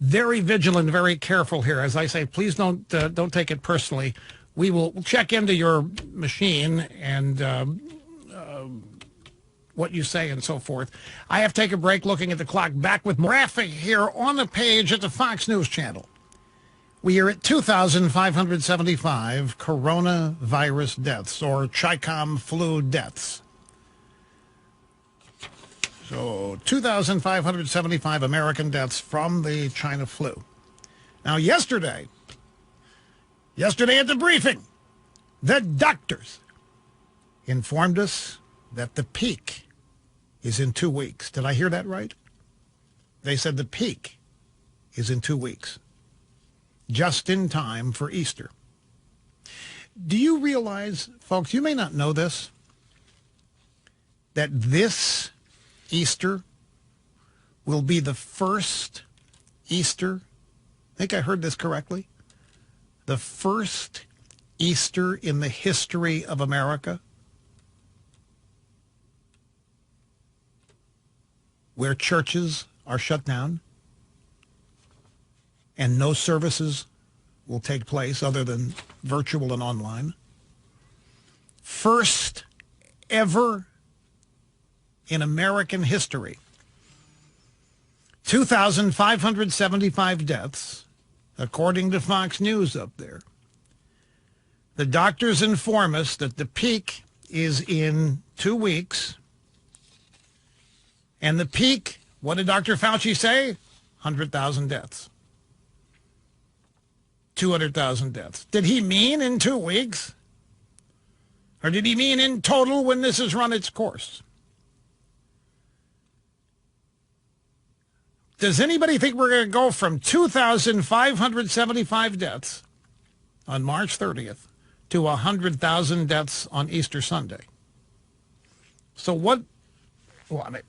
very vigilant, very careful here. As I say, please don't take it personally. We will check into your machine and what you say and so forth. I have to take a break. Looking at the clock. Back with more traffic here on the page at the Fox News Channel. We are at 2,575 coronavirus deaths, or Chi-Com flu deaths. So 2,575 American deaths from the China flu. Now, yesterday at the briefing, the doctors informed us that the peak is in 2 weeks. Did I hear that right? They said the peak is in 2 weeks, just in time for Easter. Do you realize, folks, you may not know this, that this Easter will be the first Easter, I think I heard this correctly, the first Easter in the history of America where churches are shut down and no services will take place other than virtual and online. First ever in American history. 2,575 deaths, according to Fox News up there. The doctors inform us that the peak is in 2 weeks. And the peak, what did Dr. Fauci say? 100,000 deaths. 200,000 deaths. Did he mean in 2 weeks? Or did he mean in total when this has run its course? Does anybody think we're going to go from 2,575 deaths on March 30th to 100,000 deaths on Easter Sunday? So what, well, I mean,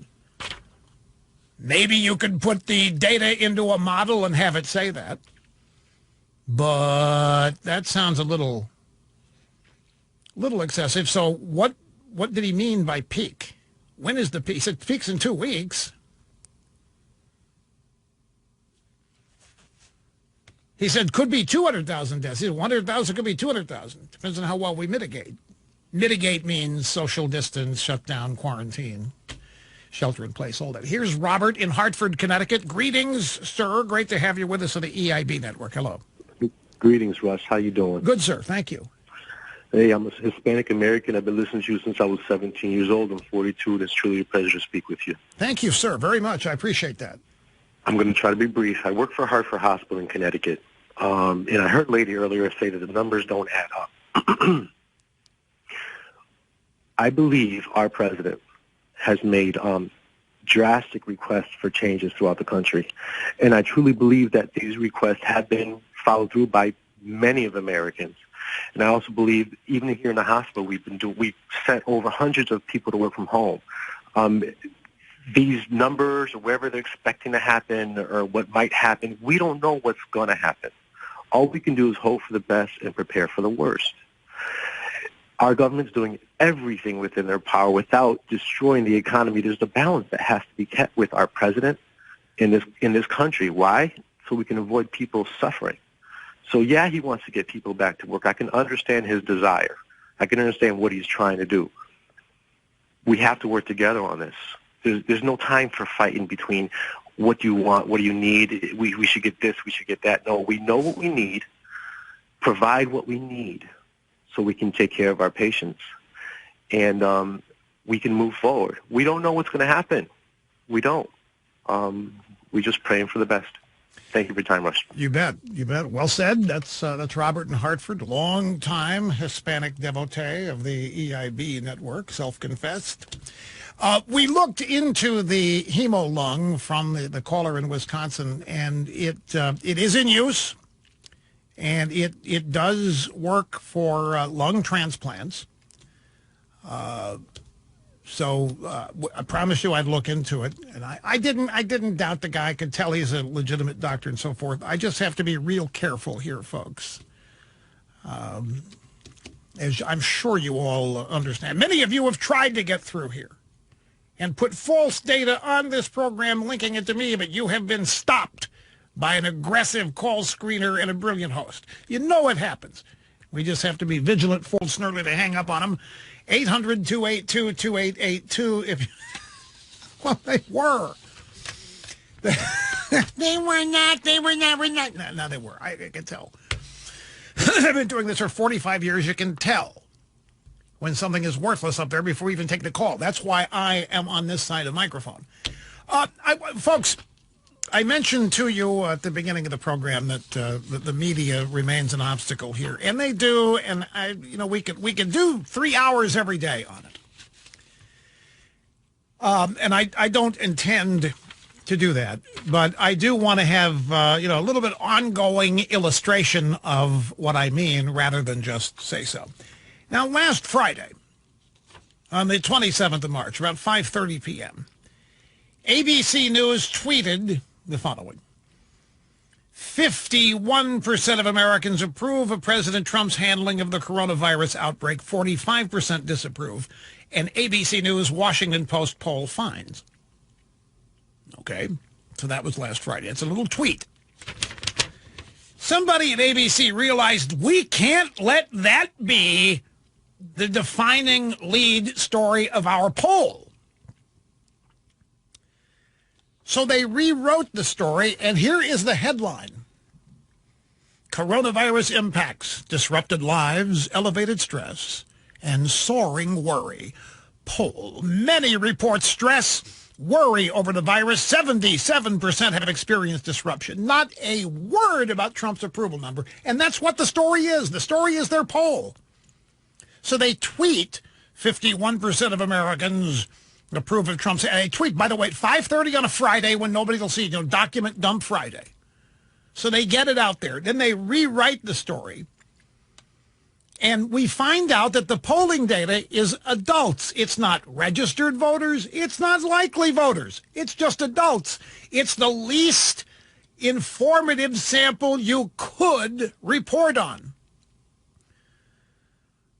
maybe you could put the data into a model and have it say that, but that sounds a little excessive. So what did he mean by peak? When is the peak? He said peak's in 2 weeks. He said could be 200,000 deaths. He said 100,000 could be 200,000. Depends on how well we mitigate. Mitigate means social distance, shutdown, quarantine, shelter in place, all that. Here's Robert in Hartford, Connecticut. Greetings, sir. Great to have you with us on the EIB network. Hello. Greetings, Rush. How you doing? Good, sir. Thank you. Hey, I'm a Hispanic American. I've been listening to you since I was 17 years old. I'm 42, and it's truly a pleasure to speak with you. Thank you, sir, very much. I appreciate that. I'm going to try to be brief. I work for Hartford Hospital in Connecticut, and I heard a lady earlier say that the numbers don't add up. I believe our president has made drastic requests for changes throughout the country, and I truly believe that these requests have been followed through by many of Americans. And I also believe, even here in the hospital, we've sent over hundreds of people to work from home. These numbers, or whatever they're expecting to happen, or what might happen, we don't know what's going to happen. All we can do is hope for the best and prepare for the worst. Our government's doing everything within their power without destroying the economy. There's a balance that has to be kept with our president in this country. Why? So we can avoid people suffering. So yeah, he wants to get people back to work. I can understand his desire. I can understand what he's trying to do. We have to work together on this. There's no time for fighting between what do you want, what do you need, we should get this, we should get that. No, we know what we need, provide what we need so we can take care of our patients. And we can move forward. We don't know what's going to happen. We don't. We're just praying for the best. Thank you for your time, Rush. You bet. You bet. Well said. That's Robert in Hartford, long-time Hispanic devotee of the EIB network, self-confessed. We looked into the hemo-lung from the caller in Wisconsin, and it is in use, and it does work for lung transplants. So I promised you I'd look into it, and I didn't doubt the guy. I could tell he's a legitimate doctor and so forth. I just have to be real careful here, folks. As I'm sure you all understand. Many of you have tried to get through here and put false data on this program, linking it to me, but you have been stopped by an aggressive call screener and a brilliant host. You know it happens. We just have to be vigilant, fold snarly to hang up on them. 800-282-2882. If well, they were. They were not. No, they were. I can tell. I've been doing this for 45 years. You can tell when something is worthless up there before we even take the call. That's why I am on this side of the microphone. Folks, I mentioned to you at the beginning of the program that the media remains an obstacle here, and they do. And we could do 3 hours every day on it. And I don't intend to do that, but I do want to have a little bit ongoing illustration of what I mean rather than just say so. Now, last Friday, on the 27th of March, around 5:30 p.m., ABC News tweeted the following: 51% of Americans approve of President Trump's handling of the coronavirus outbreak, 45% disapprove, and ABC News Washington Post poll finds. Okay, so that was last Friday. It's a little tweet. Somebody at ABC realized we can't let that be the defining lead story of our poll. So they rewrote the story, and here is the headline: Coronavirus impacts, disrupted lives, elevated stress, and soaring worry. Poll. Many report stress, worry over the virus. 77% have experienced disruption. Not a word about Trump's approval number. And that's what the story is. The story is their poll. So they tweet 51% of Americans approve of Trump's. And they tweet, by the way, at 5:30 on a Friday when nobody will see, document dump Friday. So they get it out there. Then they rewrite the story. And we find out that the polling data is adults. It's not registered voters. It's not likely voters. It's just adults. It's the least informative sample you could report on.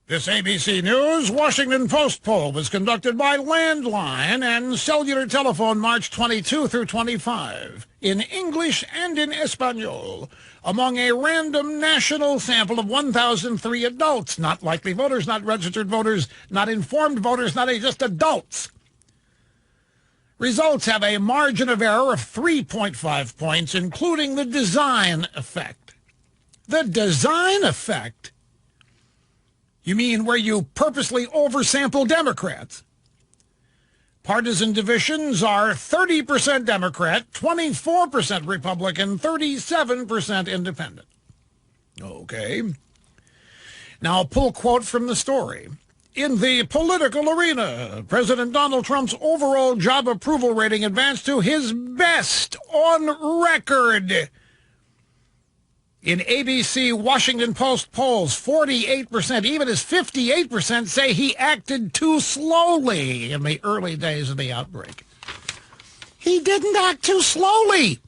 This ABC News Washington Post poll was conducted by landline and cellular telephone March 22 through 25 in English and in Espanol among a random national sample of 1,003 adults, not likely voters, not registered voters, not informed voters, just adults. Results have a margin of error of 3.5 points, including the design effect. The design effect? You mean where you purposely oversample Democrats? Partisan divisions are 30% Democrat, 24% Republican, 37% Independent. Okay. Now, a pull quote from the story. In the political arena, President Donald Trump's overall job approval rating advanced to his best on record. In ABC Washington Post polls, 48%, even as 58% say he acted too slowly in the early days of the outbreak. He didn't act too slowly.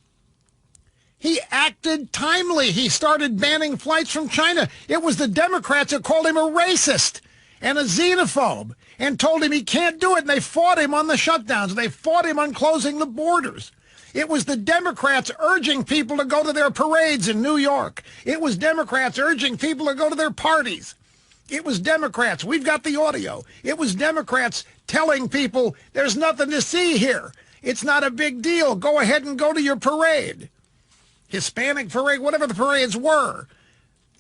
He acted timely. He started banning flights from China. It was the Democrats that called him a racist and a xenophobe and told him he can't do it, and they fought him on the shutdowns. They fought him on closing the borders. It was the Democrats urging people to go to their parades in New York. It was Democrats urging people to go to their parties. It was Democrats. We've got the audio. It was Democrats telling people there's nothing to see here. It's not a big deal. Go ahead and go to your parade. Hispanic parade, whatever the parades were.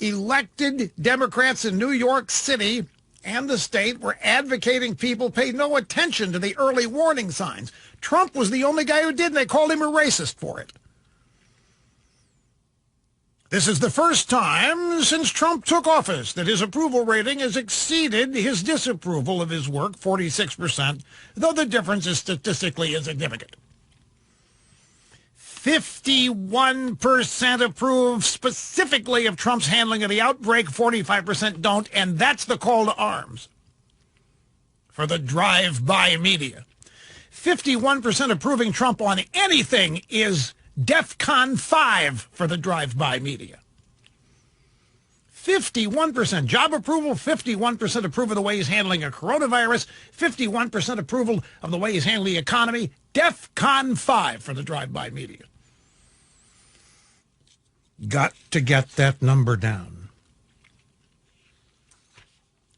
Elected Democrats in New York City and the state were advocating people pay no attention to the early warning signs. Trump was the only guy who did, and they called him a racist for it. This is the first time since Trump took office that his approval rating has exceeded his disapproval of his work, 46%, though the difference is statistically insignificant. 51% approve specifically of Trump's handling of the outbreak, 45% don't, and that's the call to arms for the drive-by media. 51% approving Trump on anything is DEFCON 5 for the drive-by media. 51% job approval, 51% approve of the way he's handling a coronavirus, 51% approval of the way he's handling the economy, DEFCON 5 for the drive-by media. Got to get that number down.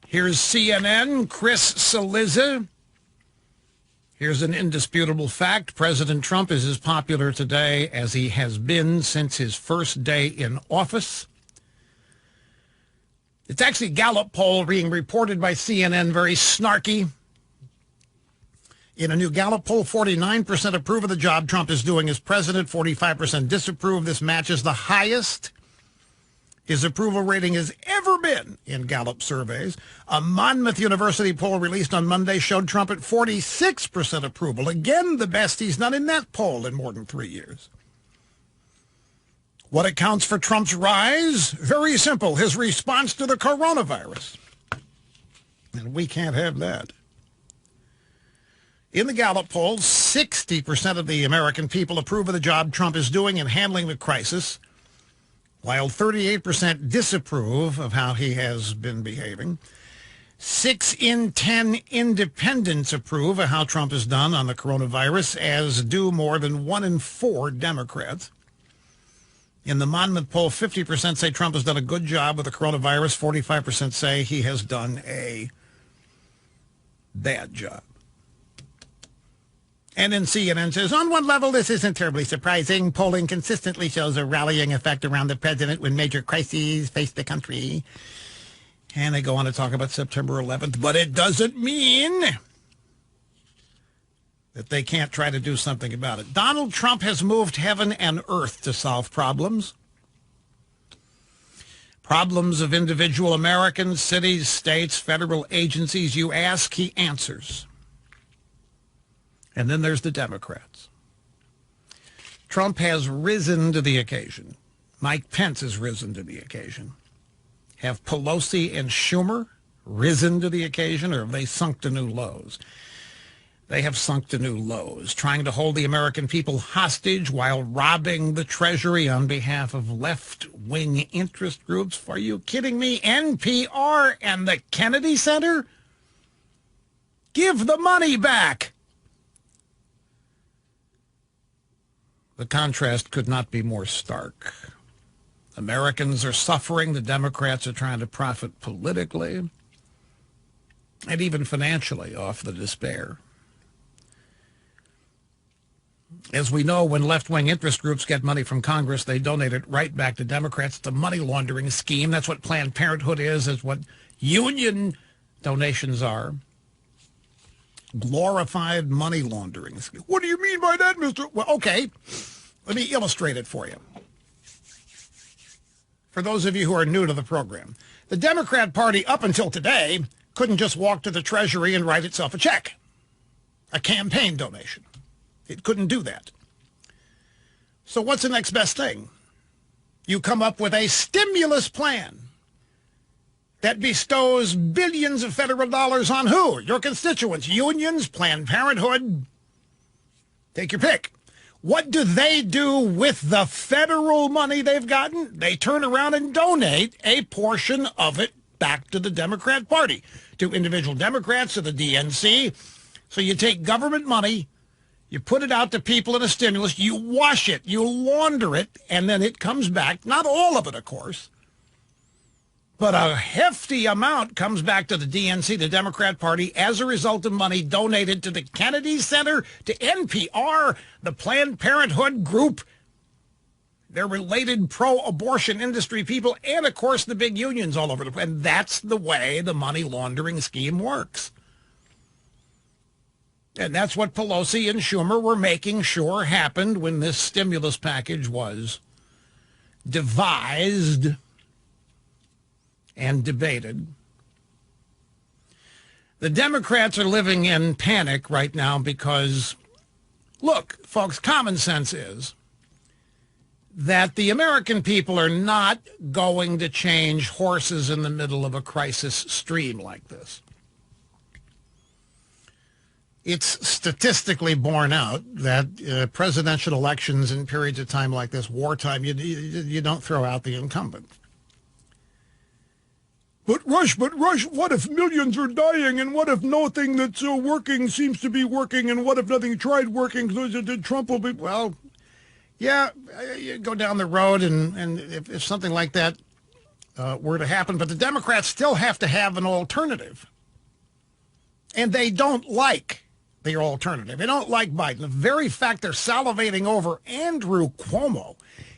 Here's CNN, Chris Cillizza. Here's an indisputable fact. President Trump is as popular today as he has been since his first day in office. It's actually a Gallup poll being reported by CNN, very snarky. In a new Gallup poll, 49% approve of the job Trump is doing as president, 45% disapprove. This matches the highest his approval rating has ever been in Gallup surveys. A Monmouth University poll released on Monday showed Trump at 46% approval. Again, the best he's done in that poll in more than 3 years. What accounts for Trump's rise? Very simple, his response to the coronavirus. And we can't have that. In the Gallup poll, 60% of the American people approve of the job Trump is doing in handling the crisis, while 38% disapprove of how he has been behaving. 6 in 10 independents approve of how Trump has done on the coronavirus, as do more than 1 in 4 Democrats. In the Monmouth poll, 50% say Trump has done a good job with the coronavirus. 45% say he has done a bad job. And then CNN says, on one level, this isn't terribly surprising. Polling consistently shows a rallying effect around the president when major crises face the country. And they go on to talk about September 11th, but it doesn't mean that they can't try to do something about it. Donald Trump has moved heaven and earth to solve problems. Problems of individual Americans, cities, states, federal agencies. You ask, he answers. And then there's the Democrats. Trump has risen to the occasion. Mike Pence has risen to the occasion. Have Pelosi and Schumer risen to the occasion, or have they sunk to new lows? They have sunk to new lows, trying to hold the American people hostage while robbing the Treasury on behalf of left-wing interest groups. Are you kidding me? NPR and the Kennedy Center? Give the money back. The contrast could not be more stark. Americans are suffering. The Democrats are trying to profit politically and even financially off the despair. As we know, when left-wing interest groups get money from Congress, they donate it right back to Democrats. It's a money laundering scheme. That's what Planned Parenthood is. It's what union donations are. Glorified money laundering. What do you mean by that, Mr.? Well, okay, let me illustrate it for you. For those of you who are new to the program, the Democrat Party, up until today, couldn't just walk to the Treasury and write itself a check, a campaign donation. It couldn't do that. So what's the next best thing? You come up with a stimulus plan that bestows billions of federal dollars on who? Your constituents, unions, Planned Parenthood. Take your pick. What do they do with the federal money they've gotten? They turn around and donate a portion of it back to the Democrat Party, to individual Democrats, to the DNC. So you take government money, you put it out to people in a stimulus, you wash it, you launder it, and then it comes back. Not all of it, of course. But a hefty amount comes back to the DNC, the Democrat Party, as a result of money donated to the Kennedy Center, to NPR, the Planned Parenthood group, their related pro-abortion industry people, and, of course, the big unions all over the place. And that's the way the money laundering scheme works. And that's what Pelosi and Schumer were making sure happened when this stimulus package was devised and debated. The Democrats are living in panic right now because, look, folks, common sense is that the American people are not going to change horses in the middle of a crisis stream like this. It's statistically borne out that presidential elections in periods of time like this, wartime, you don't throw out the incumbent. But Rush, what if millions are dying, and what if nothing that's working seems to be working, and what if nothing tried working, so Trump will be, well, yeah, you go down the road, and if something like that were to happen, but the Democrats still have to have an alternative. And they don't like their alternative. They don't like Biden. The very fact they're salivating over Andrew Cuomo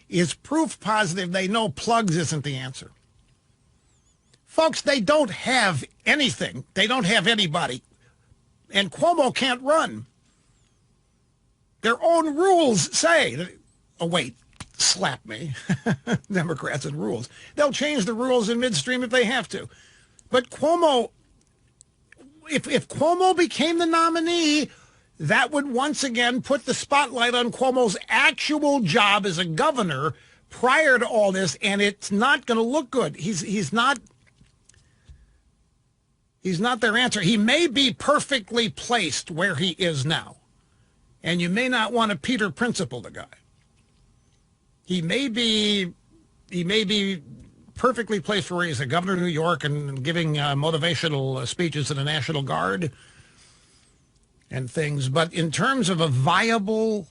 is proof positive they know plugs isn't the answer. Folks, they don't have anything. They don't have anybody And Cuomo can't run. Their own rules say that, oh, wait, slap me. Democrats and rules. They'll change the rules in midstream if they have to. But Cuomo, if Cuomo became the nominee, that would once again put the spotlight on Cuomo's actual job as a governor prior to all this, and it's not going to look good. He's not their answer. He may be perfectly placed where he is now, and you may not want to Peter Principle the guy. He may be perfectly placed where he's a governor of New York and giving motivational speeches to the National Guard and things. But in terms of a viable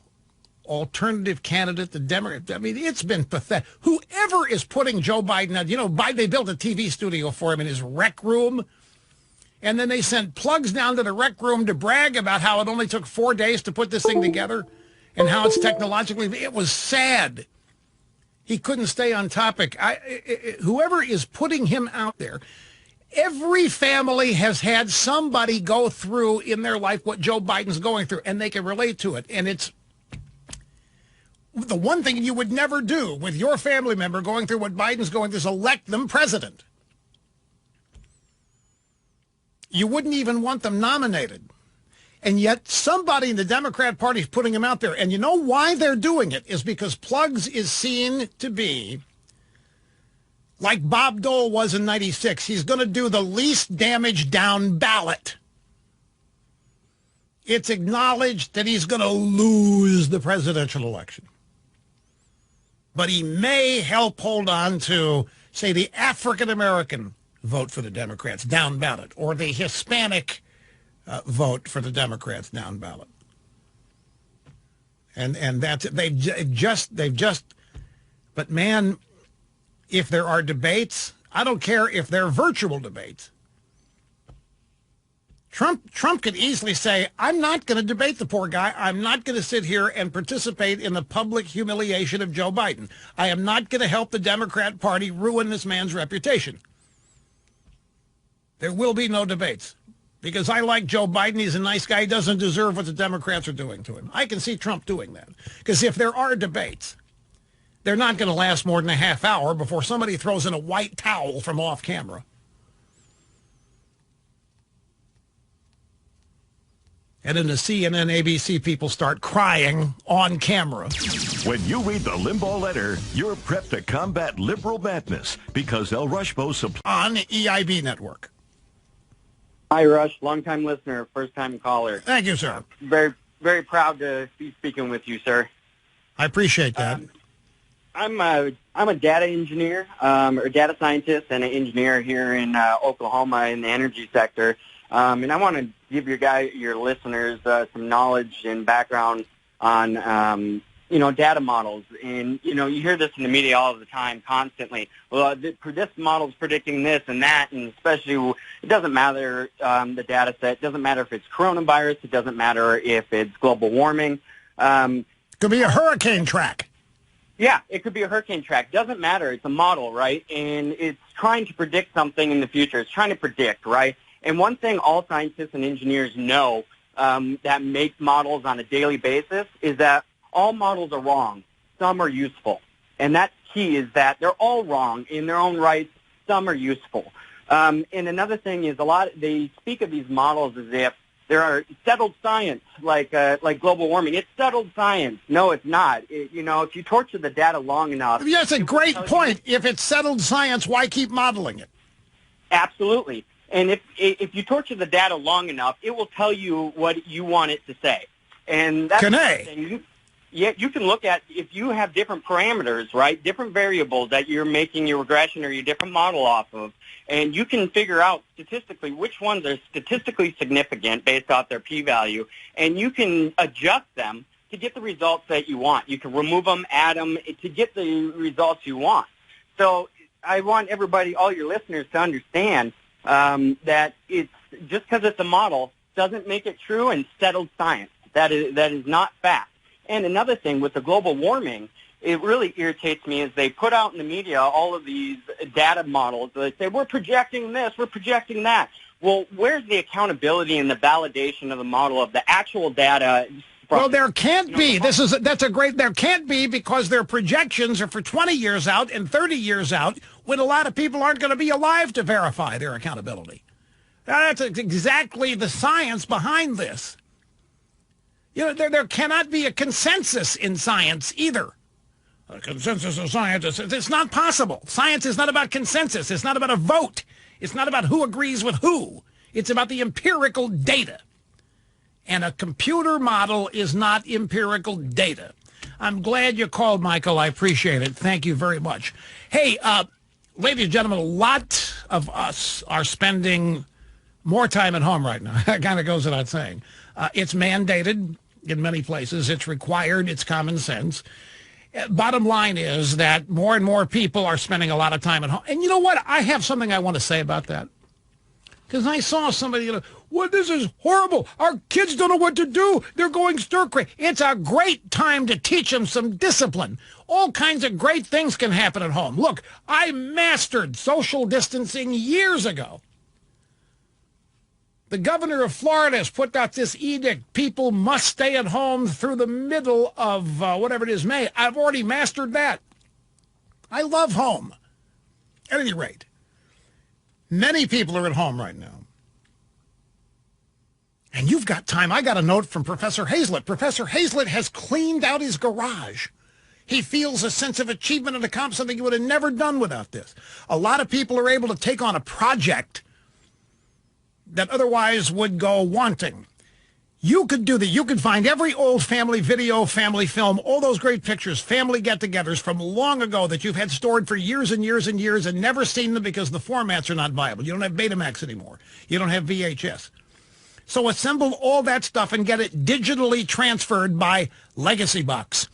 alternative candidate, the Democrat, I mean, it's been pathetic. Whoever is putting Joe Biden out, Biden, they built a TV studio for him in his rec room. And then they sent plugs down to the rec room to brag about how it only took 4 days to put this thing together and how it's technologically, it was sad. He couldn't stay on topic. Whoever is putting him out there, every family has had somebody go through in their life what Joe Biden's going through, and they can relate to it. And it's the one thing you would never do with your family member going through what Biden's going through is elect them president. You wouldn't even want them nominated. And yet somebody in the Democrat Party is putting him out there. And you know why they're doing it is because Plugs is seen to be like Bob Dole was in 96. He's going to do the least damage down ballot. It's acknowledged that he's going to lose the presidential election. But he may help hold on to, say, the African-American vote for the Democrats down ballot, or the Hispanic vote for the Democrats down ballot. And that's it. They've just, but man, if there are debates, I don't care if they're virtual debates. Trump could easily say, I'm not going to debate the poor guy. I'm not going to sit here and participate in the public humiliation of Joe Biden. I am not going to help the Democrat Party ruin this man's reputation. There will be no debates because I like Joe Biden. He's a nice guy. He doesn't deserve what the Democrats are doing to him. I can see Trump doing that because if there are debates, they're not going to last more than a half hour before somebody throws in a white towel from off camera. And then the CNN, ABC people start crying on camera. When you read the Limbaugh letter, you're prepped to combat liberal madness because El Rushbo on the EIB network. Hi, Rush. Long-time listener, first-time caller. Thank you, sir. Very, very proud to be speaking with you, sir. I appreciate that. I'm a data engineer, or data scientist and an engineer here in Oklahoma in the energy sector. And I want to give your listeners some knowledge and background on, data models. And, you hear this in the media all the time, constantly. Well, this model's predicting this and that, and especially it doesn't matter the data set. It doesn't matter if it's coronavirus. It doesn't matter if it's global warming. Could be a hurricane track. Yeah, it could be a hurricane track. Doesn't matter. It's a model, right? And it's trying to predict something in the future. It's trying to predict, right? And one thing all scientists and engineers know that makes models on a daily basis is that all models are wrong. Some are useful. And that key is that they're all wrong in their own rights. Some are useful. And another thing is they speak of these models as if there are settled science, like global warming. It's settled science. No, it's not. If you torture the data long enough. Yes, a great point. If it's settled science, why keep modeling it? Absolutely. And if you torture the data long enough, it will tell you what you want it to say. And that's the thing. You can look at, if you have different parameters, right, different variables that you're making your regression or your different model off of, and you can figure out statistically which ones are statistically significant based off their p-value, and you can adjust them to get the results that you want. You can remove them, add them to get the results you want. So I want everybody, all your listeners, to understand that it's just because it's a model doesn't make it true and settled science. That is not fact. And another thing with the global warming, it really irritates me is they put out in the media all of these data models. They say, we're projecting this, we're projecting that. Well, where's the accountability and the validation of the model of the actual data? Well, there can't be. There can't be because their projections are for 20 years out and 30 years out when a lot of people aren't going to be alive to verify their accountability. That's exactly the science behind this. There cannot be a consensus in science either. A consensus of science, it's not possible. Science is not about consensus. It's not about a vote. It's not about who agrees with who. It's about the empirical data. And a computer model is not empirical data. I'm glad you called, Michael. I appreciate it. Thank you very much. Hey, ladies and gentlemen, a lot of us are spending more time at home right now. That kind of goes without saying. It's mandated in many places. It's required. It's common sense. Bottom line is that more and more people are spending a lot of time at home. And you know what? I have something I want to say about that. Because I saw somebody, well, this is horrible. Our kids don't know what to do. They're going stir crazy. It's a great time to teach them some discipline. All kinds of great things can happen at home. Look, I mastered social distancing years ago. The governor of Florida has put out this edict. People must stay at home through the middle of whatever it is, May. I've already mastered that. I love home. At any rate, many people are at home right now. And you've got time. I got a note from Professor Hazlett. Professor Hazlett has cleaned out his garage. He feels a sense of achievement and accomplishment, something he would have never done without this. A lot of people are able to take on a project that otherwise would go wanting. You could do that. You could find every old family video, family film, all those great pictures, family get-togethers from long ago that you've had stored for years and years and years and never seen them because the formats are not viable. You don't have Betamax anymore. You don't have VHS. So assemble all that stuff and get it digitally transferred by Legacy Box.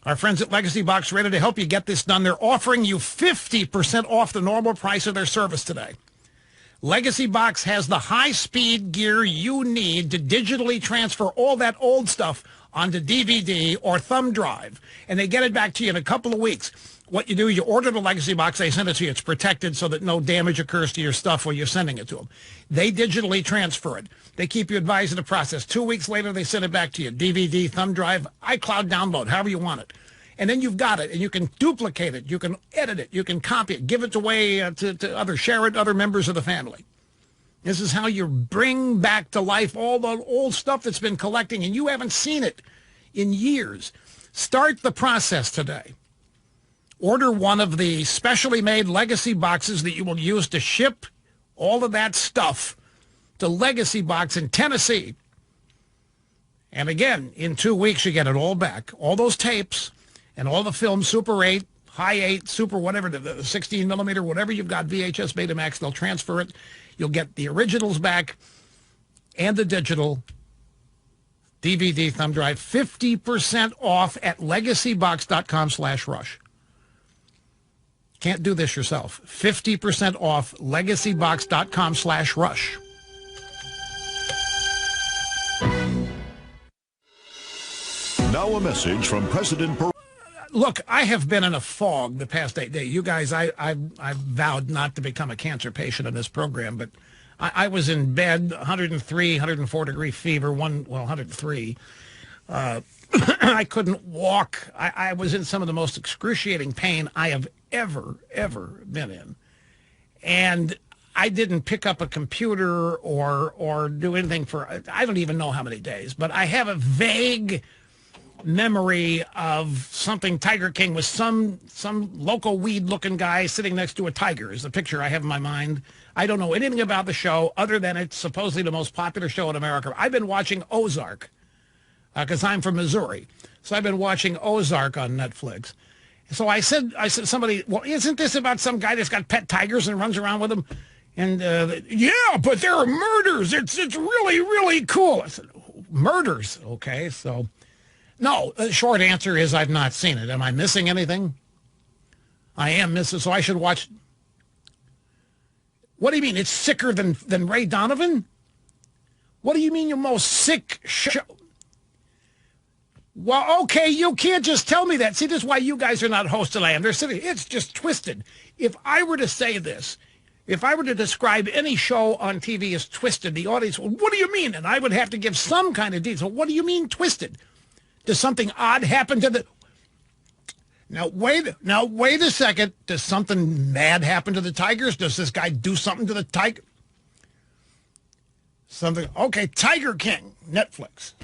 Our friends at Legacy Box are ready to help you get this done. They're offering you 50% off the normal price of their service today. Legacy Box has the high-speed gear you need to digitally transfer all that old stuff onto DVD or thumb drive, and they get it back to you in a couple of weeks. What you do, you order the Legacy Box, they send it to you. It's protected so that no damage occurs to your stuff while you're sending it to them. They digitally transfer it. They keep you advised of the process. 2 weeks later, they send it back to you. DVD, thumb drive, iCloud download, however you want it. And then you've got it, and you can duplicate it, you can edit it, you can copy it, give it away to others, share it to other members of the family. This is how you bring back to life all the old stuff that's been collecting, and you haven't seen it in years. Start the process today. Order one of the specially made Legacy Boxes that you will use to ship all of that stuff to Legacy Box in Tennessee. And again, in 2 weeks, you get it all back. All those tapes and all the films, Super 8, High 8, Super whatever, the 16 millimeter, whatever you've got, VHS, Betamax, they'll transfer it. You'll get the originals back and the digital DVD thumb drive, 50% off at legacybox.com/rush. Can't do this yourself. 50% off legacybox.com/rush. Now a message from President Barack. Look, I have been in a fog the past 8 days. You guys, I vowed not to become a cancer patient in this program, but I was in bed, 103, 104 degree fever, 103. I couldn't walk. I was in some of the most excruciating pain I have ever been in. And I didn't pick up a computer or do anything for, I don't even know how many days, but I have a vague memory of something Tiger King with some local weed-looking guy sitting next to a tiger is the picture I have in my mind. I don't know anything about the show other than it's supposedly the most popular show in America. I've been watching Ozark because I'm from Missouri. So I've been watching Ozark on Netflix. So I said somebody, well, isn't this about some guy that's got pet tigers and runs around with them? And yeah, but there are murders. It's really, really cool. I said, murders? Okay, so no, the short answer is I've not seen it. Am I missing anything? I am missing, so I should watch. What do you mean? It's sicker than Ray Donovan? What do you mean your most sick show? Well, okay, you can't just tell me that. See, this is why you guys are not hosts of I am. They're sitting. It's just twisted. If I were to say this, If I were to describe any show on TV as twisted, the audience would, what do you mean? And I would have to give some kind of detail. What do you mean twisted? Does something odd happen to the... Now, wait a second. Does something mad happen to the Tigers? Does this guy do something to the Tiger? Something... Okay, Tiger King, Netflix.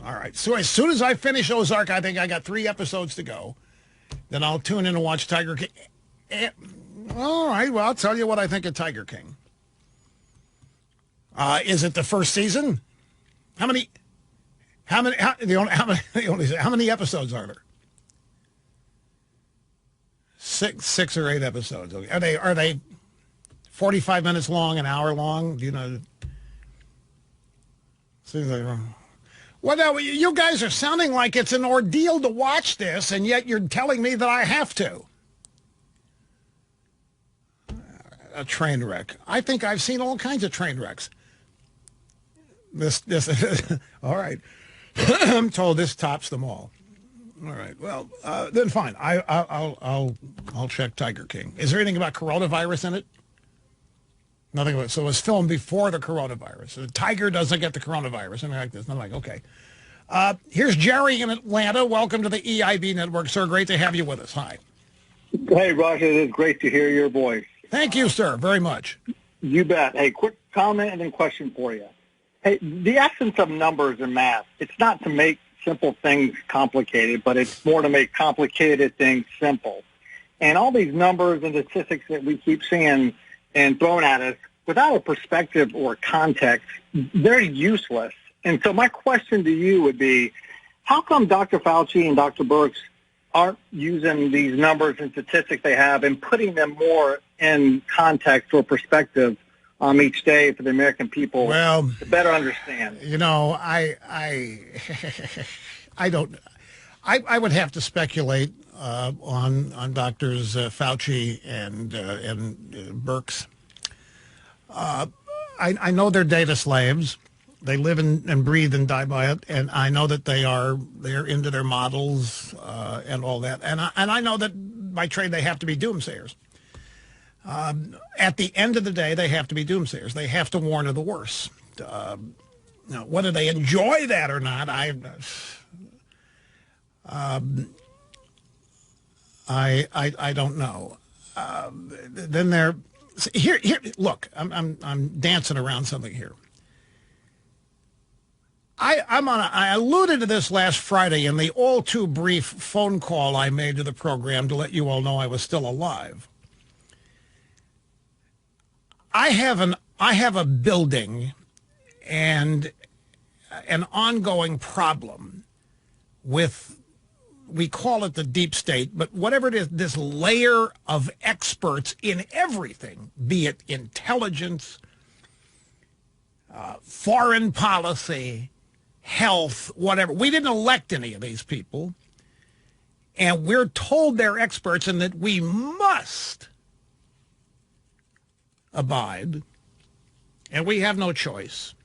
All right. So as soon as I finish Ozark, I think I got 3 episodes to go. Then I'll tune in and watch Tiger King. All right. Well, I'll tell you what I think of Tiger King. Is it the first season? How many episodes are there? 6 or 8 episodes. Okay. Are they 45 minutes long, an hour long? Do you know? Seems like wrong. Well, now, you guys are sounding like it's an ordeal to watch this, and yet you're telling me that I have to. A train wreck. I think I've seen all kinds of train wrecks. This all right. I'm told this tops them all. All right. Well, then fine. I'll check Tiger King. Is there anything about coronavirus in it? Nothing about it. So it was filmed before the coronavirus. So the tiger doesn't get the coronavirus. Something like this. I'm like, okay. Here's Jerry in Atlanta. Welcome to the EIB Network, sir. Great to have you with us. Hi. Hey, Roger. It is great to hear your voice. Thank you, sir, very much. You bet. Hey, quick comment and then question for you. Hey, the essence of numbers and math, it's not to make simple things complicated, but it's more to make complicated things simple. And all these numbers and statistics that we keep seeing and thrown at us, without a perspective or context, they're useless. And so my question to you would be, how come Dr. Fauci and Dr. Birx aren't using these numbers and statistics they have and putting them more in context or perspective each day for the American people to better understand? You know, I don't. I would have to speculate on doctors Fauci and Birx. I know they're data slaves. They live and breathe and die by it, and I know that they're into their models and all that, and I know that by trade they have to be doomsayers. At the end of the day, they have to be doomsayers. They have to warn of the worst. Now, whether they enjoy that or not, I don't know. Then they're here. Look, I'm dancing around something here. I alluded to this last Friday in the all too brief phone call I made to the program to let you all know I was still alive. I have a building and an ongoing problem with, we call it the deep state, but whatever it is, this layer of experts in everything, be it intelligence, foreign policy, health, whatever. We didn't elect any of these people, and we're told they're experts and that we must abide, and we have no choice.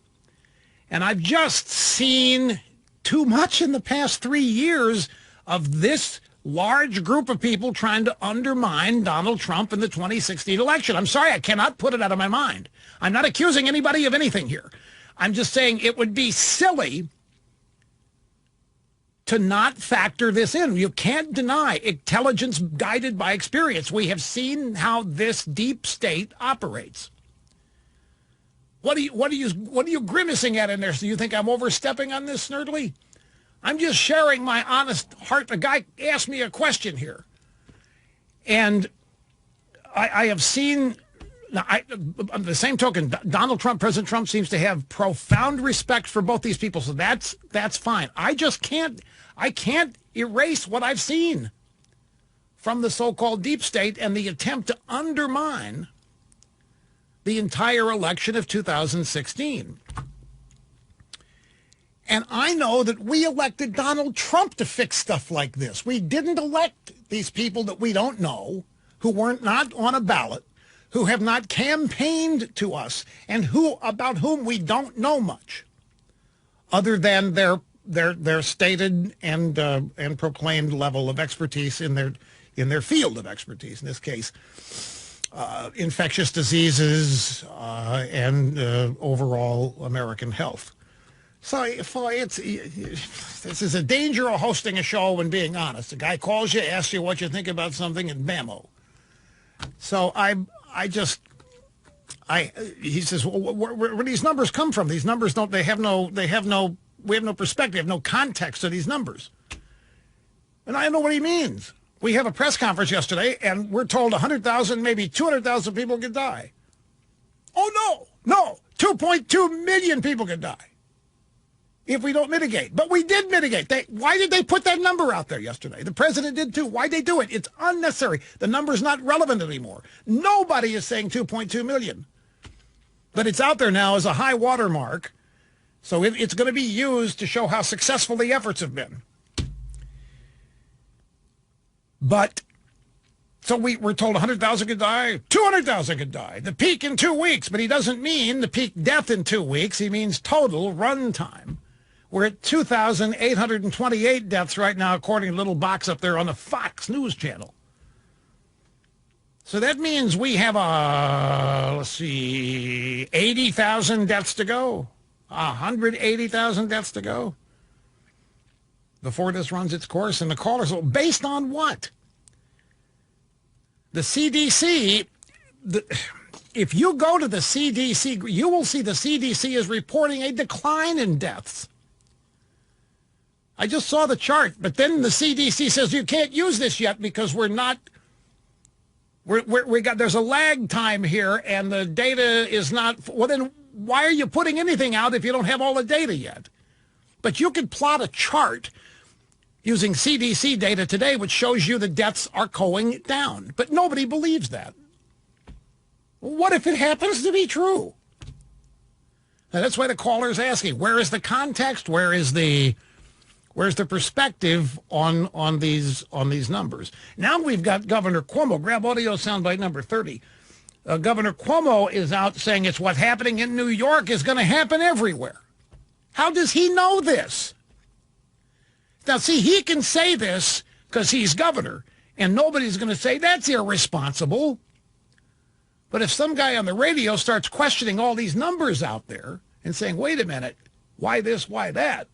And I've just seen too much in the past 3 years of this large group of people trying to undermine Donald Trump in the 2016 election. I'm sorry, I cannot put it out of my mind. I'm not accusing anybody of anything here. I'm just saying it would be silly to not factor this in. You can't deny intelligence guided by experience. We have seen how this deep state operates. What are you grimacing at in there? Do you think I'm overstepping on this, Snerdley? I'm just sharing my honest heart. A guy asked me a question here, and I have seen. Now, on the same token, Donald Trump, President Trump, seems to have profound respect for both these people, so that's fine. I can't erase what I've seen from the so-called deep state and the attempt to undermine the entire election of 2016. And I know that we elected Donald Trump to fix stuff like this. We didn't elect these people that we don't know, who weren't not on a ballot, who have not campaigned to us, and about whom we don't know much, other than their stated and proclaimed level of expertise in their field of expertise. In this case, infectious diseases, and overall American health. So this is a danger of hosting a show and being honest. The guy calls you, asks you what you think about something, and bammo. So he says, well, where do these numbers come from? These numbers we have no perspective, no context to these numbers. And I don't know what he means. We have a press conference yesterday, and we're told 100,000, maybe 200,000 people could die. Oh, no, 2.2 million people could die if we don't mitigate. But we did mitigate. Why did they put that number out there yesterday? The president did too. Why'd they do it? It's unnecessary. The number's not relevant anymore. Nobody is saying 2.2 million. But it's out there now as a high water mark. So it's going to be used to show how successful the efforts have been. But, so we're told 100,000 could die, 200,000 could die, the peak in 2 weeks. But he doesn't mean the peak death in 2 weeks. He means total run time. We're at 2,828 deaths right now, according to a little box up there on the Fox News channel. So that means we have 80,000 deaths to go, 180,000 deaths to go before this runs its course. And the callers, based on what? The CDC, if you go to the CDC, you will see the CDC is reporting a decline in deaths. I just saw the chart, but then the CDC says you can't use this yet because there's a lag time here and the data is not, well then why are you putting anything out if you don't have all the data yet? But you could plot a chart using CDC data today which shows you the deaths are going down, but nobody believes that. What if it happens to be true? Now, that's why the caller's asking, where is the context? Where's the perspective on these numbers? Now we've got Governor Cuomo. Grab audio soundbite number 30. Governor Cuomo is out saying it's what's happening in New York is going to happen everywhere. How does he know this? Now, see, he can say this because he's governor, and nobody's going to say that's irresponsible. But if some guy on the radio starts questioning all these numbers out there and saying, wait a minute, why this, why that?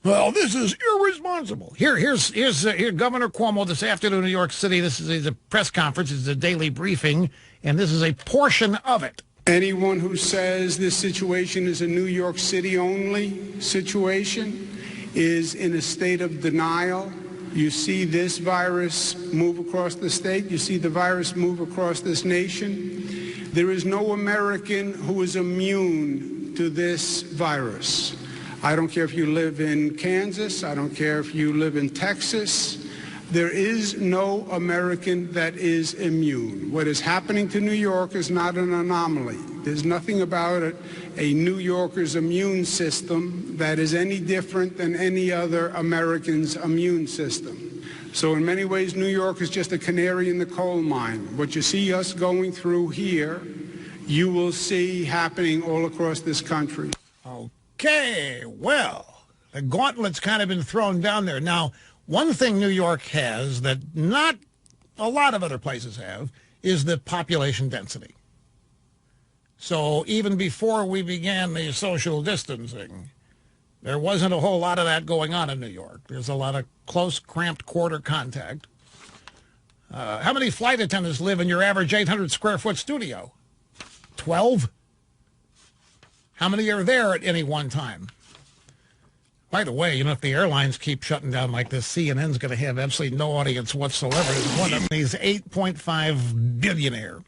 Well, this is irresponsible. Here's Governor Cuomo this afternoon in New York City. This is a press conference. It's a daily briefing, and this is a portion of it. Anyone who says this situation is a New York City only situation is in a state of denial. You see this virus move across the state. You see the virus move across this nation. There is no American who is immune to this virus. I don't care if you live in Kansas. I don't care if you live in Texas. There is no American that is immune. What is happening to New York is not an anomaly. There's nothing about it, a New Yorker's immune system that is any different than any other American's immune system. So in many ways, New York is just a canary in the coal mine. What you see us going through here, you will see happening all across this country. Okay, well, the gauntlet's kind of been thrown down there. Now, one thing New York has that not a lot of other places have is the population density. So even before we began the social distancing, there wasn't a whole lot of that going on in New York. There's a lot of close, cramped quarter contact. How many flight attendants live in your average 800-square-foot studio? 12? How many are there at any one time? By the way, if the airlines keep shutting down like this, CNN's going to have absolutely no audience whatsoever. It's one of these 8.5 billionaire.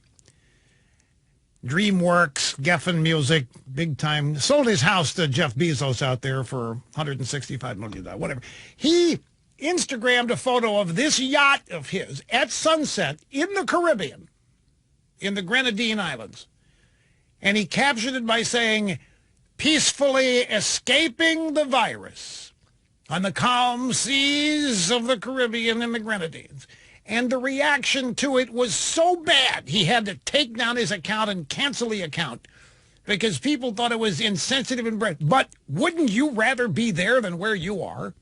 DreamWorks, Geffen Music, big time, sold his house to Jeff Bezos out there for $165 million, whatever. He Instagrammed a photo of this yacht of his at sunset in the Caribbean, in the Grenadine Islands. And he captioned it by saying, peacefully escaping the virus on the calm seas of the Caribbean and the Grenadines. And the reaction to it was so bad, he had to take down his account and cancel the account because people thought it was insensitive and bad. But wouldn't you rather be there than where you are?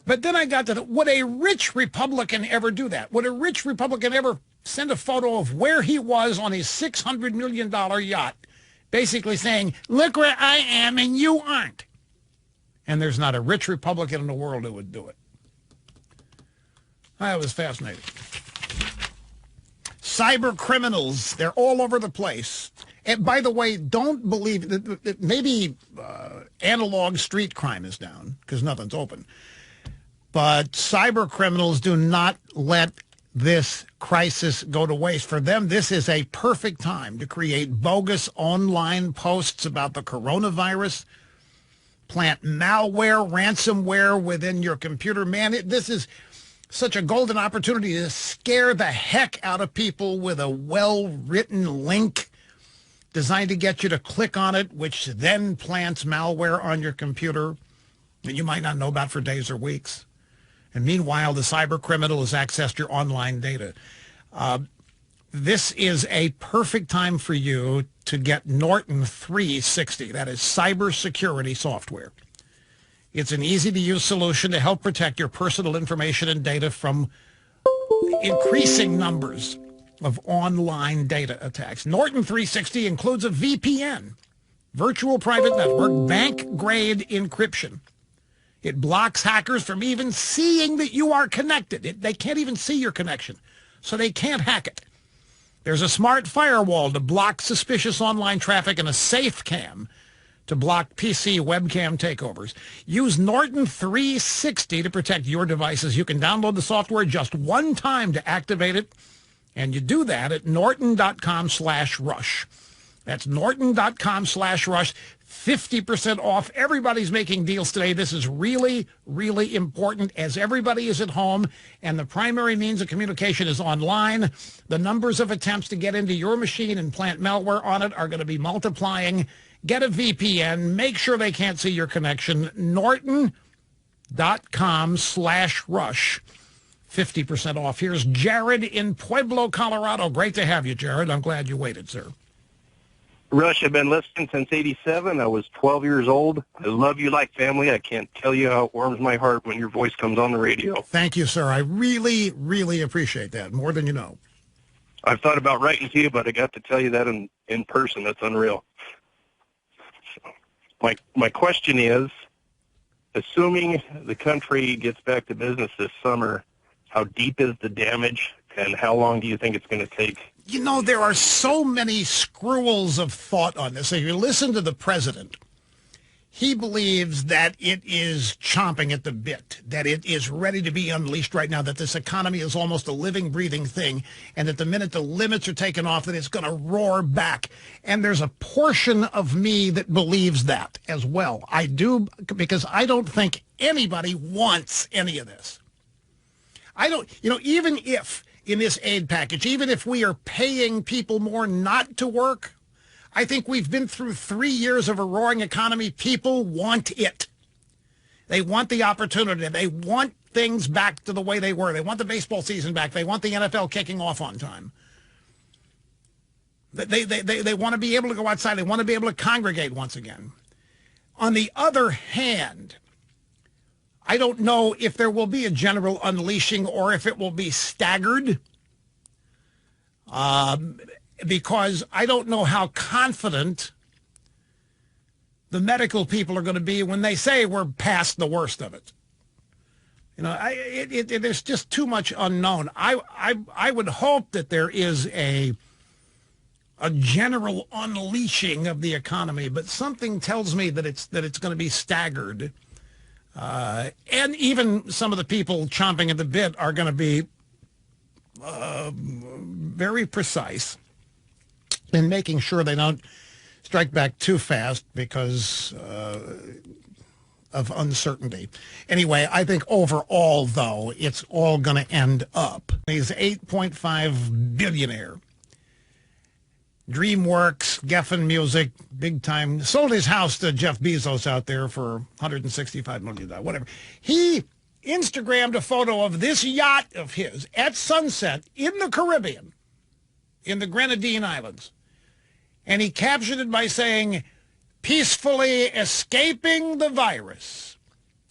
But then I got to would a rich Republican ever do that? Would a rich Republican ever send a photo of where he was on his $600 million yacht, basically saying, look where I am and you aren't? And there's not a rich Republican in the world who would do it. That was fascinating. Cyber criminals, they're all over the place. And by the way, don't believe that maybe analog street crime is down because nothing's open. But cyber criminals do not let this crisis go to waste. For them, this is a perfect time to create bogus online posts about the coronavirus, plant malware, ransomware within your computer. Man, this is such a golden opportunity to scare the heck out of people with a well-written link designed to get you to click on it, which then plants malware on your computer that you might not know about for days or weeks. And meanwhile, the cyber criminal has accessed your online data. This is a perfect time for you to get Norton 360. That is cybersecurity software. It's an easy-to-use solution to help protect your personal information and data from increasing numbers of online data attacks. Norton 360 includes a VPN, virtual private network, bank-grade encryption. It blocks hackers from even seeing that you are connected. They can't even see your connection, so they can't hack it. There's a smart firewall to block suspicious online traffic and a safe cam to block PC webcam takeovers. Use Norton 360 to protect your devices. You can download the software just one time to activate it, and you do that at norton.com/rush. That's norton.com/rush. 50% off. Everybody's making deals today. This is really, really important as everybody is at home and the primary means of communication is online. The numbers of attempts to get into your machine and plant malware on it are going to be multiplying. Get a VPN. Make sure they can't see your connection. Norton.com/rush. 50% off. Here's Jared in Pueblo, Colorado. Great to have you, Jared. I'm glad you waited, sir. Rush, I've been listening since '87. I was 12 years old. I love you like family. I can't tell you how it warms my heart when your voice comes on the radio. Thank you, sir. I really, really appreciate that, more than you know. I've thought about writing to you, but I got to tell you that in person. That's unreal. So, my question is, assuming the country gets back to business this summer, how deep is the damage, and how long do you think it's going to take? You know, there are so many screwels of thought on this. If you listen to the president, he believes that it is chomping at the bit, that it is ready to be unleashed right now, that this economy is almost a living, breathing thing, and that the minute the limits are taken off, that it's going to roar back. And there's a portion of me that believes that as well. I do, because I don't think anybody wants any of this. I don't, even if in this aid package, even if we are paying people more not to work, I think we've been through 3 years of a roaring economy. People want it. They want the opportunity. They want things back to the way they were. They want the baseball season back. They want the NFL kicking off on time. They want to be able to go outside. They want to be able to congregate once again. On the other hand, I don't know if there will be a general unleashing or if it will be staggered, because I don't know how confident the medical people are going to be when they say we're past the worst of it. There's just too much unknown. I would hope that there is a general unleashing of the economy, but something tells me that it's going to be staggered. And even some of the people chomping at the bit are going to be very precise in making sure they don't strike back too fast because of uncertainty. Anyway, I think overall, though, it's all going to end up. He's 8.5 billionaire. DreamWorks, Geffen Music, big time, sold his house to Jeff Bezos out there for $165 million, whatever. He Instagrammed a photo of this yacht of his at sunset in the Caribbean, in the Grenadine Islands. And he captioned it by saying, peacefully escaping the virus.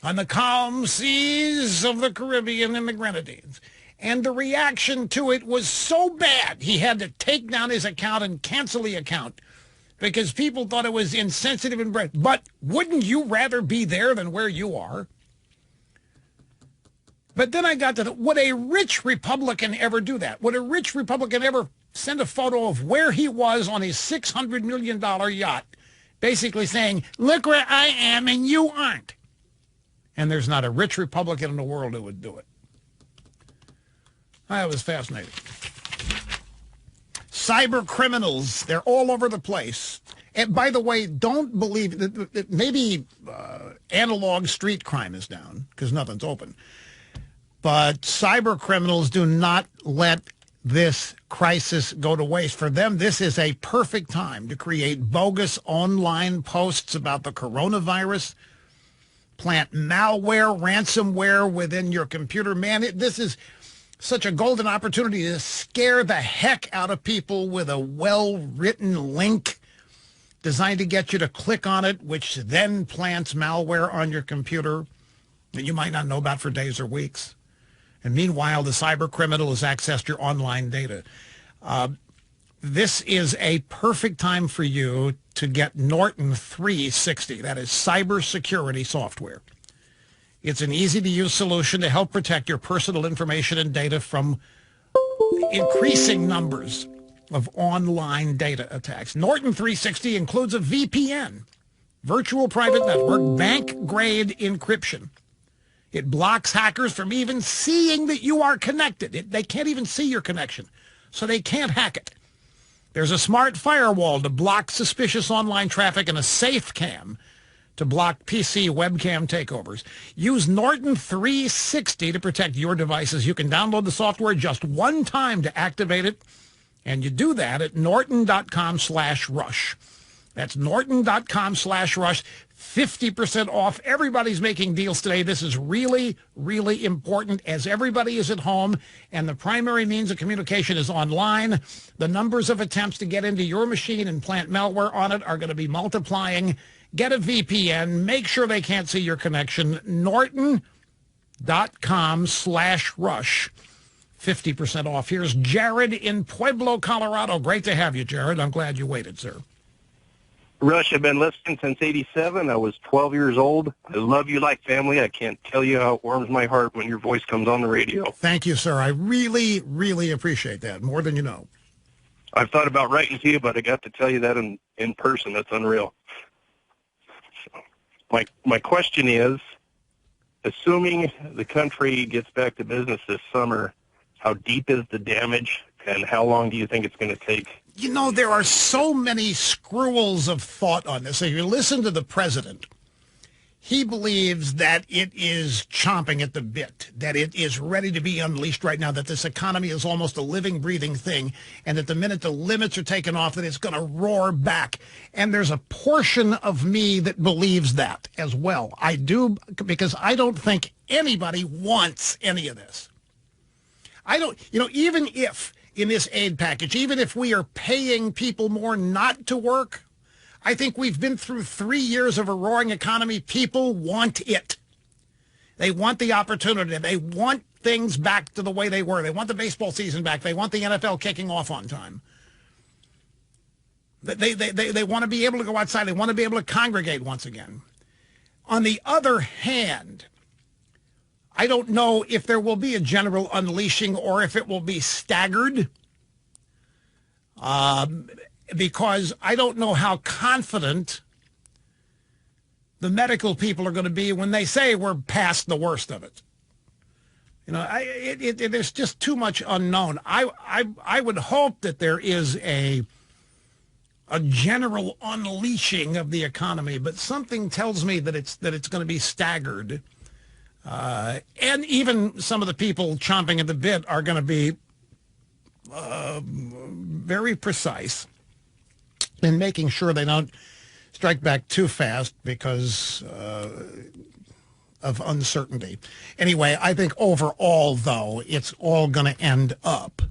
on the calm seas of the Caribbean and the Grenadines. And the reaction to it was so bad, he had to take down his account and cancel the account because people thought it was insensitive and brave. But wouldn't you rather be there than where you are? But then I got to would a rich Republican ever do that? Would a rich Republican ever send a photo of where he was on his $600 million yacht, basically saying, look where I am and you aren't? And there's not a rich Republican in the world who would do it. That was fascinating. Cyber criminals, they're all over the place. And by the way, don't believe that maybe analog street crime is down because nothing's open. But cyber criminals do not let this crisis go to waste. For them, this is a perfect time to create bogus online posts about the coronavirus, plant malware, ransomware within your computer. Man, this is such a golden opportunity to scare the heck out of people with a well-written link designed to get you to click on it, which then plants malware on your computer that you might not know about for days or weeks. And meanwhile, the cyber criminal has accessed your online data. This is a perfect time for you to get Norton 360. That is cybersecurity software. It's an easy-to-use solution to help protect your personal information and data from increasing numbers of online data attacks. Norton 360 includes a VPN, virtual private network, bank-grade encryption. It blocks hackers from even seeing that you are connected. They can't even see your connection, so they can't hack it. There's a smart firewall to block suspicious online traffic and a safe cam to block PC webcam takeovers. Use Norton 360 to protect your devices. You can download the software just one time to activate it, and you do that at norton.com/rush. That's norton.com/rush. 50% off. Everybody's making deals today. This is really, really important as everybody is at home and the primary means of communication is online. The numbers of attempts to get into your machine and plant malware on it are going to be multiplying. Get a VPN. Make sure they can't see your connection. Norton.com/rush. 50% off. Here's Jared in Pueblo, Colorado. Great to have you, Jared. I'm glad you waited, sir. Rush, I've been listening since '87. I was 12 years old. I love you like family. I can't tell you how it warms my heart when your voice comes on the radio. Thank you, sir. I really, really appreciate that, more than you know. I've thought about writing to you, but I got to tell you that in person. That's unreal. So, my question is, assuming the country gets back to business this summer, how deep is the damage, and how long do you think it's going to take? You know, there are so many screwels of thought on this. If you listen to the president, he believes that it is chomping at the bit, that it is ready to be unleashed right now, that this economy is almost a living, breathing thing, and that the minute the limits are taken off, that it's going to roar back. And there's a portion of me that believes that as well. I do, because I don't think anybody wants any of this. I don't, even if in this aid package, even if we are paying people more not to work, I think we've been through 3 years of a roaring economy. People want it. They want the opportunity. They want things back to the way they were. They want the baseball season back. They want the NFL kicking off on time. They want to be able to go outside. They want to be able to congregate once again. On the other hand, I don't know if there will be a general unleashing or if it will be staggered, because I don't know how confident the medical people are going to be when they say we're past the worst of it. There's just too much unknown. I would hope that there is a general unleashing of the economy, but something tells me that it's going to be staggered. And even some of the people chomping at the bit are going to be very precise in making sure they don't strike back too fast because of uncertainty. Anyway, I think overall, though, it's all going to end up